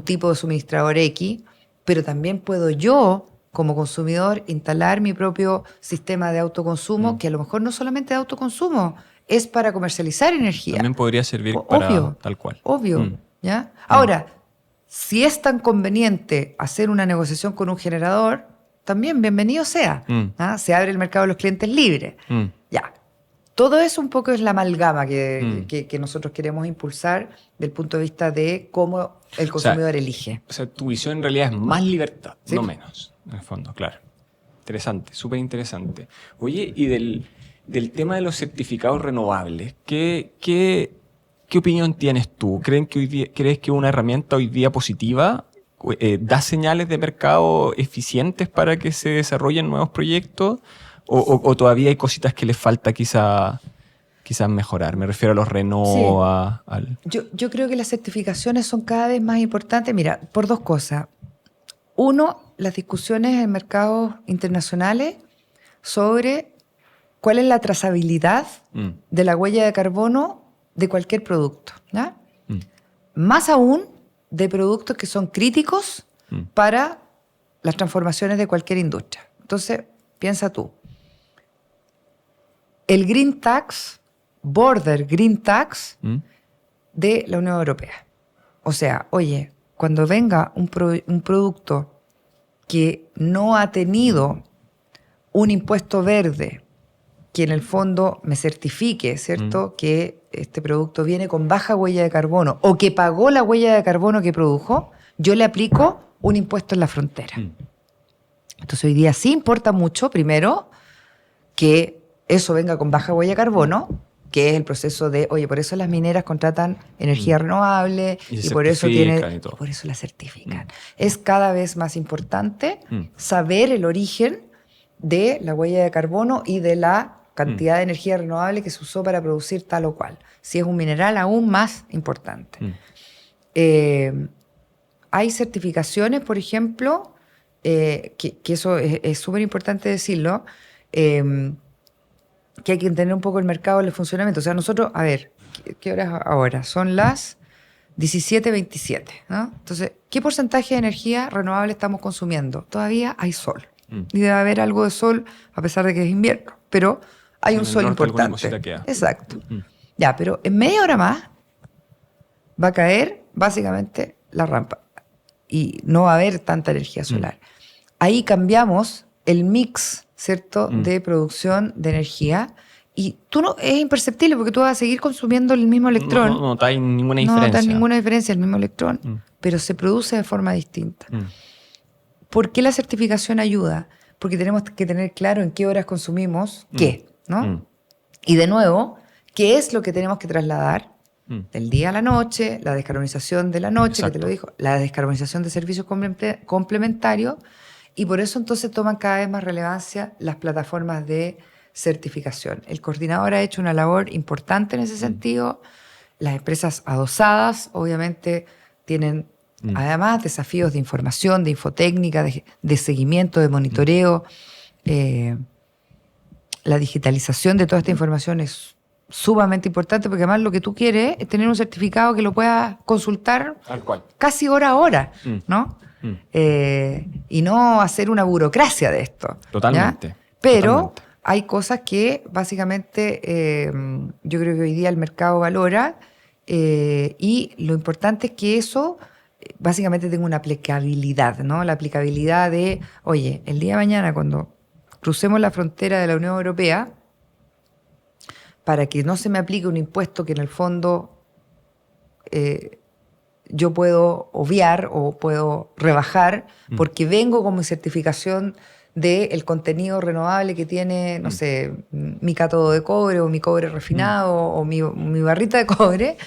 tipo de suministrador X, pero también puedo yo, como consumidor, instalar mi propio sistema de autoconsumo, que a lo mejor no solamente de autoconsumo, es para comercializar energía. También podría servir para tal cual. Obvio, ¿ya? Ahora, si es tan conveniente hacer una negociación con un generador, también bienvenido sea. Se abre el mercado de los clientes libres. Ya. todo eso un poco es la amalgama que nosotros queremos impulsar del punto de vista de cómo el consumidor elige. O sea, tu visión en realidad es más libertad, ¿Sí? no menos, en el fondo, claro. Interesante, súper interesante. Oye, y del tema de los certificados renovables, ¿qué opinión tienes tú? ¿Crees que una herramienta hoy día positiva da señales de mercado eficientes para que se desarrollen nuevos proyectos? ¿O todavía hay cositas que les falta quizás mejorar? Me refiero a los Renova. Yo creo que las certificaciones son cada vez más importantes. Mira, por dos cosas. Uno, las discusiones en mercados internacionales sobre cuál es la trazabilidad de la huella de carbono de cualquier producto, ¿ya? Más aún de productos que son críticos para las transformaciones de cualquier industria. Entonces, piensa tú. El Green Tax, Border Green Tax de la Unión Europea. O sea, oye, cuando venga un producto que no ha tenido un impuesto verde que en el fondo me certifique, ¿cierto?, que este producto viene con baja huella de carbono o que pagó la huella de carbono que produjo, yo le aplico un impuesto en la frontera. Entonces hoy día sí importa mucho, primero, que eso venga con baja huella de carbono, que es el proceso de, oye, por eso las mineras contratan energía renovable y por eso por eso la certifican. Es cada vez más importante saber el origen de la huella de carbono y de la cantidad de energía renovable que se usó para producir tal o cual. Si es un mineral, aún más importante. Hay certificaciones, por ejemplo, que eso es súper importante decirlo, que hay que entender un poco el mercado, el funcionamiento. O sea, nosotros, a ver, ¿qué hora es ahora? Son las 17:27, ¿no? Entonces, ¿qué porcentaje de energía renovable estamos consumiendo? Todavía hay sol. Y debe haber algo de sol, a pesar de que es invierno. Pero hay un sol importante. Exacto. Ya, pero en media hora más va a caer básicamente la rampa. Y no va a haber tanta energía solar. Ahí cambiamos el mix, ¿cierto?, de producción de energía. Y es imperceptible porque tú vas a seguir consumiendo el mismo electrón. No notáis ninguna diferencia. No notas ninguna diferencia, el mismo electrón, pero se produce de forma distinta. ¿Por qué la certificación ayuda? Porque tenemos que tener claro en qué horas consumimos qué, ¿no? Y de nuevo, ¿qué es lo que tenemos que trasladar del día a la noche? La descarbonización de la noche, Exacto. que te lo dijo, la descarbonización de servicios complementarios. Y por eso entonces toman cada vez más relevancia las plataformas de certificación. El coordinador ha hecho una labor importante en ese sentido. Las empresas adosadas, obviamente, tienen además desafíos de información, de infotécnica, de seguimiento, de monitoreo. La digitalización de toda esta información es sumamente importante porque además lo que tú quieres es tener un certificado que lo puedas consultar Tal cual. casi hora a hora, ¿no? Y no hacer una burocracia de esto. Totalmente. ¿ya? Pero totalmente. Hay cosas que básicamente yo creo que hoy día el mercado valora y lo importante es que eso básicamente tenga una aplicabilidad, ¿no? La aplicabilidad de, oye, el día de mañana cuando crucemos la frontera de la Unión Europea, para que no se me aplique un impuesto que en el fondo yo puedo obviar o puedo rebajar porque vengo con mi certificación del contenido renovable que tiene, no sé, mi cátodo de cobre o mi cobre refinado o mi barrita de cobre.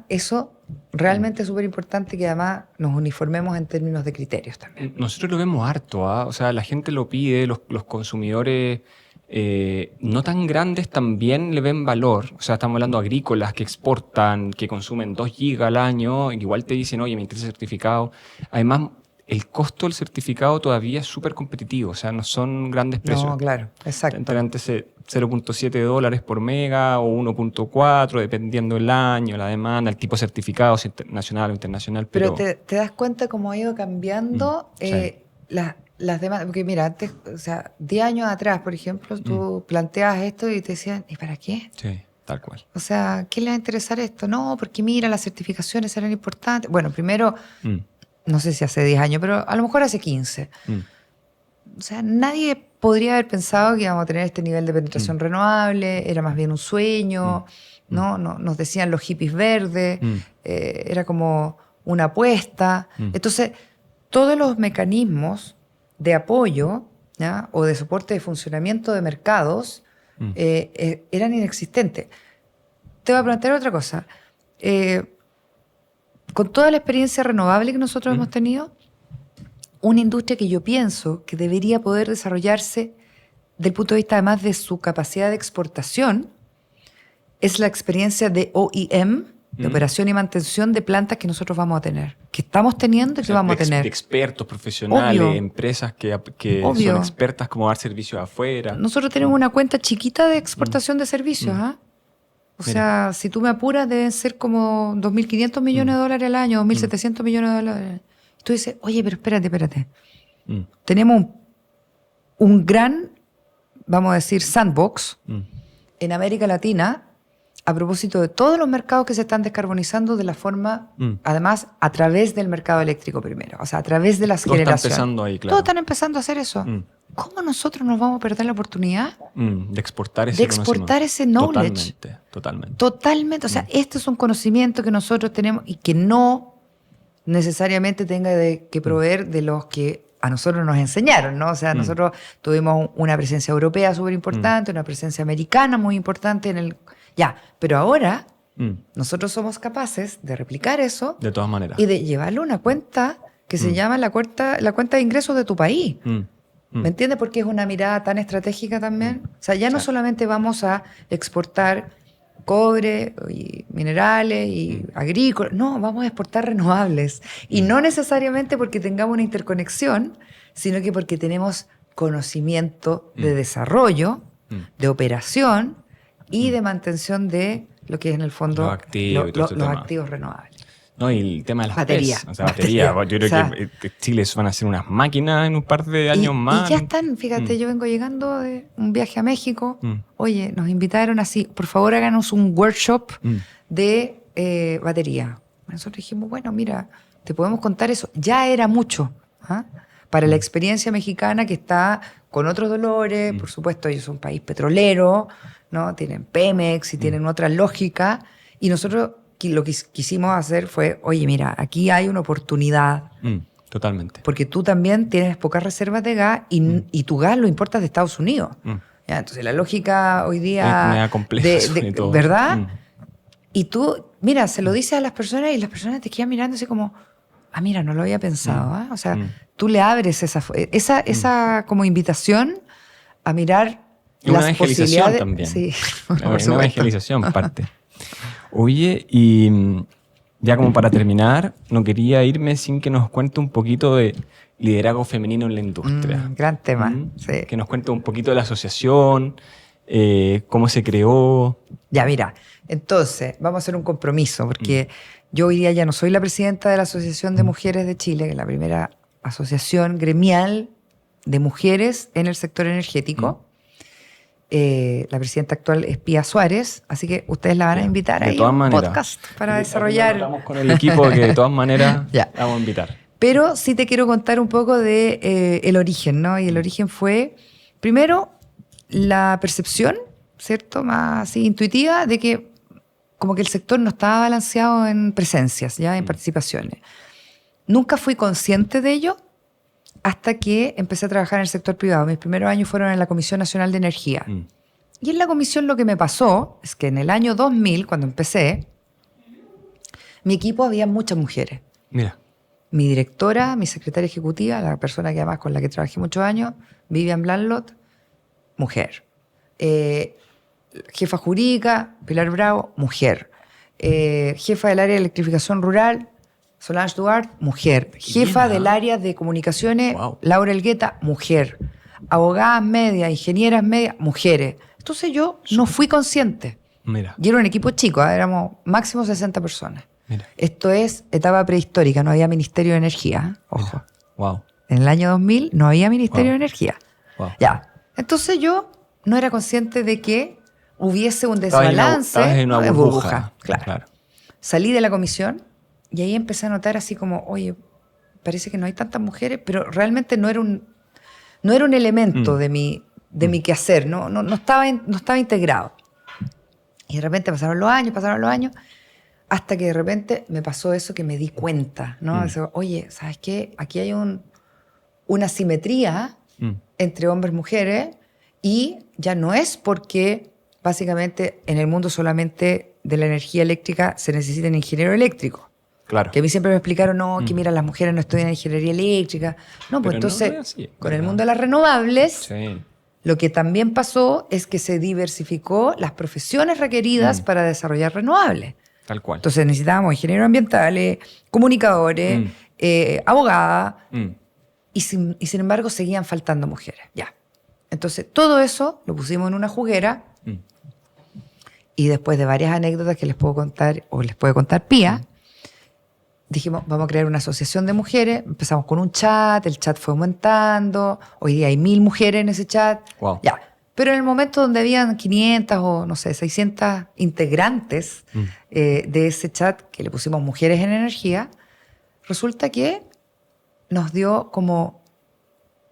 Eso realmente es súper importante que además nos uniformemos en términos de criterios también. Nosotros lo vemos harto, o sea, la gente lo pide, los consumidores no tan grandes también le ven valor. O sea, estamos hablando de agrícolas que exportan, que consumen 2 gigas al año, igual te dicen, oye, me interesa el certificado. Además, el costo del certificado todavía es súper competitivo, o sea, no son grandes precios. No, claro, exacto. Entre antes $0.7 por mega o 1.4, dependiendo del año, la demanda, el tipo de certificado, si nacional o internacional. Pero te das cuenta cómo ha ido cambiando sí. las demandas. Porque mira, antes, o sea, 10 años atrás, por ejemplo, tú planteabas esto y te decían, ¿y para qué? Sí, tal cual. O sea, ¿qué le va a interesar esto? No, porque mira, las certificaciones eran importantes. Bueno, primero, no sé si hace 10 años, pero a lo mejor hace 15. o sea, nadie podría haber pensado que íbamos a tener este nivel de penetración renovable, era más bien un sueño, ¿no? Nos decían los hippies verdes, era como una apuesta. Entonces, todos los mecanismos de apoyo, ¿ya? O de soporte de funcionamiento de mercados eran inexistentes. Te voy a plantear otra cosa. Con toda la experiencia renovable que nosotros hemos tenido, una industria que yo pienso que debería poder desarrollarse desde el punto de vista además de su capacidad de exportación es la experiencia de OEM, de operación y mantención de plantas que nosotros vamos a tener, que estamos teniendo y que vamos a tener. De expertos profesionales, Obvio. Empresas que Obvio. son expertas como dar servicios afuera. Nosotros tenemos una cuenta chiquita de exportación de servicios. ¿Ah? O sea, si tú me apuras, deben ser como 2.500 millones de dólares al año, 2.700 millones de dólares. Tú dices, oye, pero espérate. Tenemos un gran, vamos a decir, sandbox en América Latina a propósito de todos los mercados que se están descarbonizando de la forma, además, a través del mercado eléctrico primero, o sea, a través de las generaciones. Todos están empezando ahí, claro. Todos están empezando a hacer eso. ¿Cómo nosotros nos vamos a perder la oportunidad de exportar ese knowledge? Totalmente. O sea, este es un conocimiento que nosotros tenemos y que no necesariamente tenga que proveer de los que a nosotros nos enseñaron, ¿no? O sea, nosotros tuvimos una presencia europea súper importante, una presencia americana muy importante en el... Ya, pero ahora nosotros somos capaces de replicar eso. De todas maneras. Y de llevarlo a una cuenta que se llama la cuenta de ingresos de tu país. ¿Me entiendes? Porque es una mirada tan estratégica también. O sea, ya no solamente vamos a exportar cobre y minerales y agrícolas. No, vamos a exportar renovables. Y no necesariamente porque tengamos una interconexión, sino que porque tenemos conocimiento de desarrollo, de operación y de mantención de lo que es en el fondo los activos renovables. No, y el tema de las baterías. PES. O sea, batería. Yo creo que Chile van a ser unas máquinas en un par de años más. Y ya están, fíjate, yo vengo llegando de un viaje a México. Oye, nos invitaron así, por favor háganos un workshop de batería. Nosotros dijimos, bueno, mira, te podemos contar eso. Ya era mucho para la experiencia mexicana que está con otros dolores. Por supuesto, ellos son un país petrolero, ¿no? Tienen Pemex y tienen otra lógica. Y nosotros lo que quisimos hacer fue, oye, mira, aquí hay una oportunidad. Totalmente. Porque tú también tienes pocas reservas de gas y tu gas lo importas de Estados Unidos. ¿Ya? Entonces la lógica hoy día... Es media compleja, ¿verdad? Y tú, mira, se lo dices a las personas y las personas te quedan mirando así como, mira, no lo había pensado. O sea, tú le abres esa como invitación a mirar las posibilidades. También. Sí, una evangelización parte. Oye, y ya como para terminar, no quería irme sin que nos cuente un poquito de liderazgo femenino en la industria. Gran tema, sí. Que nos cuente un poquito de la asociación, cómo se creó. Ya, mira, entonces vamos a hacer un compromiso, porque yo hoy día ya no soy la presidenta de la Asociación de Mujeres de Chile, que es la primera asociación gremial de mujeres en el sector energético. La presidenta actual es Pía Suárez, así que ustedes la van a invitar a un podcast para desarrollar. Estamos con el equipo que de todas maneras la vamos a invitar. Pero sí te quiero contar un poco de el origen, ¿no? Y el origen fue, primero, la percepción, ¿cierto? Más así, intuitiva, de que como que el sector no estaba balanceado en presencias, ya en participaciones. Nunca fui consciente de ello hasta que empecé a trabajar en el sector privado. Mis primeros años fueron en la Comisión Nacional de Energía. Y en la comisión lo que me pasó es que en el año 2000, cuando empecé, mi equipo había muchas mujeres. Mira. Mi directora, mi secretaria ejecutiva, la persona que además con la que trabajé muchos años, Vivian Blanlot, mujer. Jefa jurídica, Pilar Bravo, mujer. Jefa del área de electrificación rural, Solange Duarte, mujer. Jefa del área de comunicaciones, Laura Elgueta, mujer. Abogadas medias, ingenieras medias, mujeres. Entonces yo no fui consciente. Mira. Y era un equipo chico, éramos máximo 60 personas. Mira. Esto es etapa prehistórica, no había Ministerio de Energía. Ojo. Wow. En el año 2000 no había Ministerio de Energía. Wow. Ya. Entonces yo no era consciente de que hubiese un desbalance. Estabas en una burbuja. Claro. Salí de la comisión y ahí empecé a notar así como, oye, parece que no hay tantas mujeres, pero realmente no era no era un elemento de mi quehacer, no estaba integrado. Y de repente pasaron los años, hasta que de repente me pasó eso que me di cuenta, ¿no? Eso, oye, ¿sabes qué? Aquí hay una simetría entre hombres y mujeres, y ya no es porque básicamente en el mundo solamente de la energía eléctrica se necesita un ingeniero eléctrico. Claro. Que a mí siempre me explicaron, no, que mira, las mujeres no estudian ingeniería eléctrica. No, pues Pero entonces, no es así, con ¿verdad? el mundo de las renovables, Sí. lo que también pasó es que se diversificó las profesiones requeridas para desarrollar renovables. Tal cual. Entonces necesitábamos ingenieros ambientales, comunicadores, abogadas, y sin embargo seguían faltando mujeres. Ya. Entonces todo eso lo pusimos en una juguera, y después de varias anécdotas que les puedo contar, o les puede contar Pía, dijimos, vamos a crear una asociación de mujeres. Empezamos con un chat, el chat fue aumentando, hoy día hay 1000 mujeres en ese chat. Wow. Ya. Pero en el momento donde habían 500 o no sé, 600 integrantes de ese chat que le pusimos Mujeres en Energía, resulta que nos dio como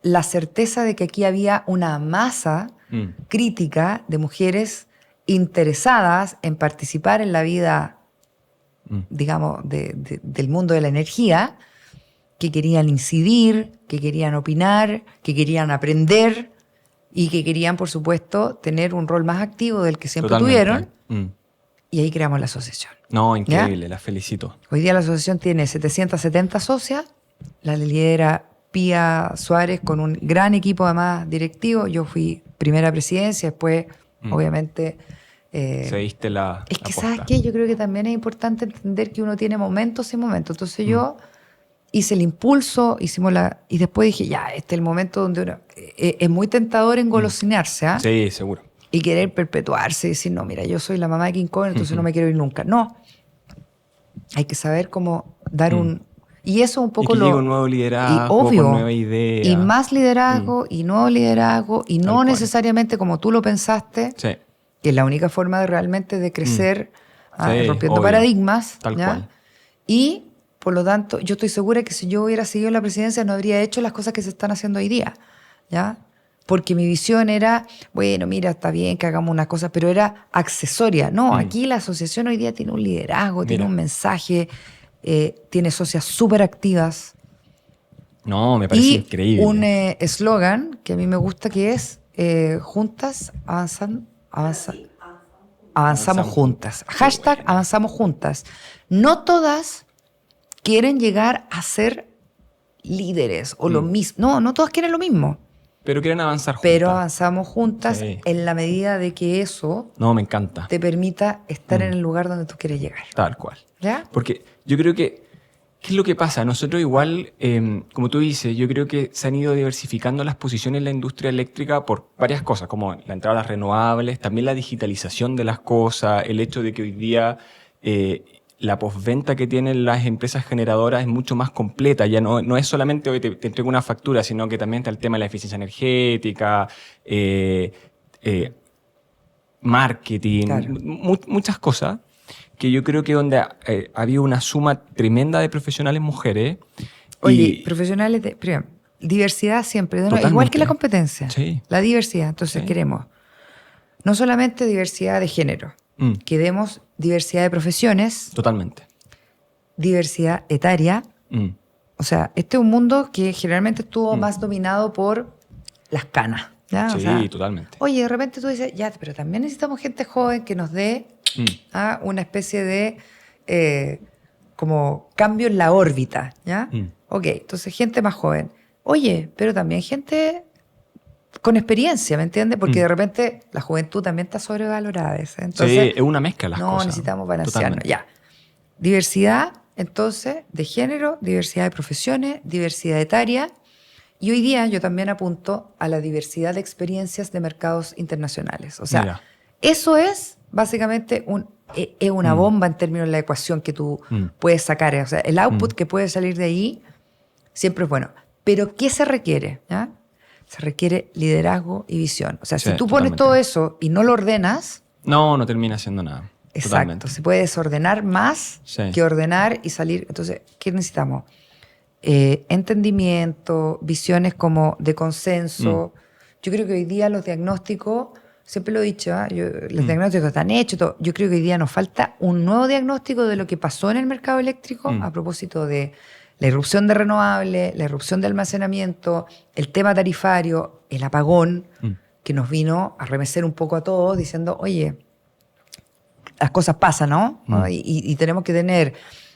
la certeza de que aquí había una masa crítica de mujeres interesadas en participar en la vida, digamos, del mundo de la energía, que querían incidir, que querían opinar, que querían aprender y que querían, por supuesto, tener un rol más activo del que siempre tuvieron. Y ahí creamos la asociación. No, increíble, las felicito. Hoy día la asociación tiene 770 socias, la lidera Pía Suárez con un gran equipo además directivo. Yo fui primera presidencia, después, obviamente... Seguiste la Es que, posta. ¿sabes qué? Yo creo que también es importante entender que uno tiene momentos y momentos. Entonces yo hice el impulso, y después dije, ya, este es el momento donde uno... es muy tentador engolosinarse, ¿ah? Sí, seguro. Y querer perpetuarse y decir, no, mira, yo soy la mamá de King Kong, entonces no me quiero ir nunca. No. Hay que saber cómo dar un... Y eso un poco y que llegue un nuevo liderazgo, y obvio, con nueva idea. Y más liderazgo, y nuevo liderazgo, y no cual. necesariamente como tú lo pensaste, Sí. que es la única forma de realmente de crecer, Sí, rompiendo obvio. paradigmas. Tal ¿ya? cual. Y, por lo tanto, yo estoy segura que si yo hubiera seguido la presidencia no habría hecho las cosas que se están haciendo hoy día, ¿ya? Porque mi visión era, bueno, mira, está bien que hagamos una cosa, pero era accesoria. No, aquí la asociación hoy día tiene un liderazgo, tiene un mensaje, tiene socias súper activas. No, me parece increíble. Un eslogan que a mí me gusta, que es juntas avanzamos juntas. Hashtag avanzamos juntas. No todas quieren llegar a ser líderes o lo mismo. No todas quieren lo mismo. Pero quieren avanzar juntas. Pero avanzamos juntas Sí. en la medida de que eso No, me encanta. te permita estar en el lugar donde tú quieres llegar. Tal cual. ¿Ya? Porque yo creo que, ¿qué es lo que pasa? Nosotros igual, como tú dices, yo creo que se han ido diversificando las posiciones en la industria eléctrica por varias cosas, como la entrada a las renovables, también la digitalización de las cosas, el hecho de que hoy día la postventa que tienen las empresas generadoras es mucho más completa. Ya no es solamente hoy te entrego una factura, sino que también está el tema de la eficiencia energética, marketing, Claro. muchas cosas que yo creo que donde había una suma tremenda de profesionales mujeres. Oye, profesionales de... Primero, diversidad siempre, ¿no? Igual que la competencia. Sí. La diversidad. Entonces queremos no solamente diversidad de género, queremos diversidad de profesiones, Totalmente. diversidad etaria. O sea, este es un mundo que generalmente estuvo más dominado por las canas. ¿ya? Sí, O sea, totalmente. Oye, de repente tú dices, ya, pero también necesitamos gente joven que nos dé una especie de como cambio en la órbita. ¿Ya? Ok, entonces gente más joven. Oye, pero también gente con experiencia, ¿me entiendes? Porque de repente la juventud también está sobrevalorada. Entonces, sí, es una mezcla las cosas. No, necesitamos balancearnos. Totalmente. Ya. Diversidad, entonces, de género, diversidad de profesiones, diversidad etaria. Y hoy día yo también apunto a la diversidad de experiencias de mercados internacionales. O sea, Mira. eso es básicamente una bomba en términos de la ecuación que tú puedes sacar. O sea, el output que puede salir de ahí siempre es bueno. Pero ¿qué se requiere? ¿Ya? Se requiere liderazgo y visión. O sea, Sí, si tú pones totalmente. todo eso y no lo ordenas, No termina haciendo nada. exacto, Totalmente. se puede desordenar más Sí. que ordenar y salir. Entonces, ¿qué necesitamos? entendimiento, visiones como de consenso. Yo creo que hoy día los diagnósticos, siempre lo he dicho, los diagnósticos están hechos, todo. Yo creo que hoy día nos falta un nuevo diagnóstico de lo que pasó en el mercado eléctrico a propósito de la irrupción de renovables, la irrupción de almacenamiento, el tema tarifario, el apagón, que nos vino a remecer un poco a todos diciendo, oye, las cosas pasan, ¿no? Y tenemos que tener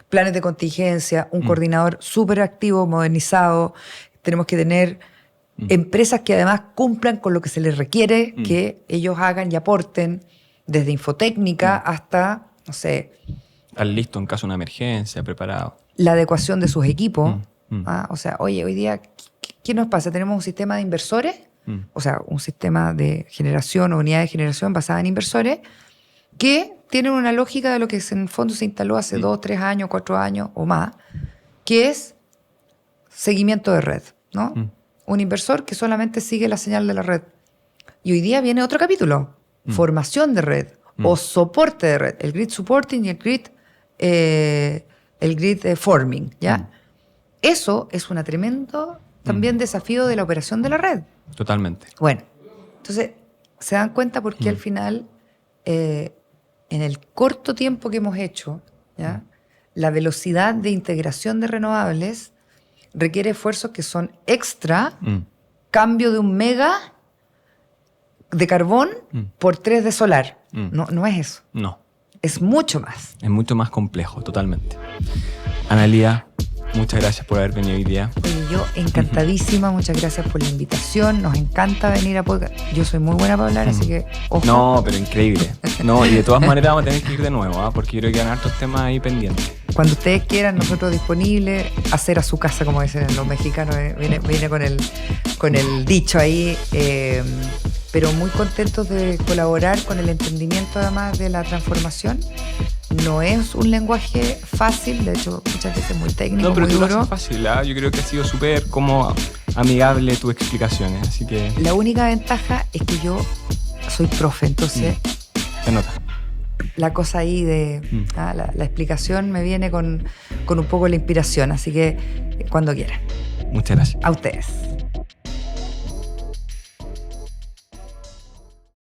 planes de contingencia, un coordinador súper activo, modernizado, tenemos que tener empresas que además cumplan con lo que se les requiere que ellos hagan y aporten, desde infotécnica hasta, no sé... Al listo en caso de una emergencia, preparado. La adecuación de sus equipos. O sea, oye, hoy día, ¿qué nos pasa? Tenemos un sistema de inversores, o sea, un sistema de generación o unidad de generación basada en inversores, que tienen una lógica de lo que en el fondo se instaló hace 2, 3 años, 4 años o más, que es seguimiento de red, ¿no? Un inversor que solamente sigue la señal de la red. Y hoy día viene otro capítulo, formación de red o soporte de red, el grid supporting y el grid forming, ¿ya? Eso es un tremendo también desafío de la operación de la red. Totalmente. Bueno, entonces se dan cuenta porque al final, en el corto tiempo que hemos hecho, ¿ya? La velocidad de integración de renovables requiere esfuerzos que son extra, cambio de 1 mega de carbón por 3 de solar. No es eso. No. Es mucho más. Es mucho más complejo, totalmente. Analía, muchas gracias por haber venido hoy día. Y yo encantadísima, muchas gracias por la invitación. Nos encanta venir a podcast. Yo soy muy buena para hablar, así que ojo. No, pero increíble. No, y de todas maneras vamos a tener que ir de nuevo, porque yo creo que hay hartos temas ahí pendientes. Cuando ustedes quieran, nosotros disponibles, hacer a su casa, como dicen los mexicanos, viene con el dicho ahí, pero muy contentos de colaborar con el entendimiento además de la transformación. No es un lenguaje fácil, de hecho muchas veces muy técnico, no, pero muy tú duro. lo haces fácil, ¿eh? Yo creo que ha sido súper como amigable tus explicaciones, así que... La única ventaja es que yo soy profe, entonces... Se nota. La cosa ahí de la explicación me viene con un poco la inspiración, así que cuando quieran. Muchas gracias. A ustedes.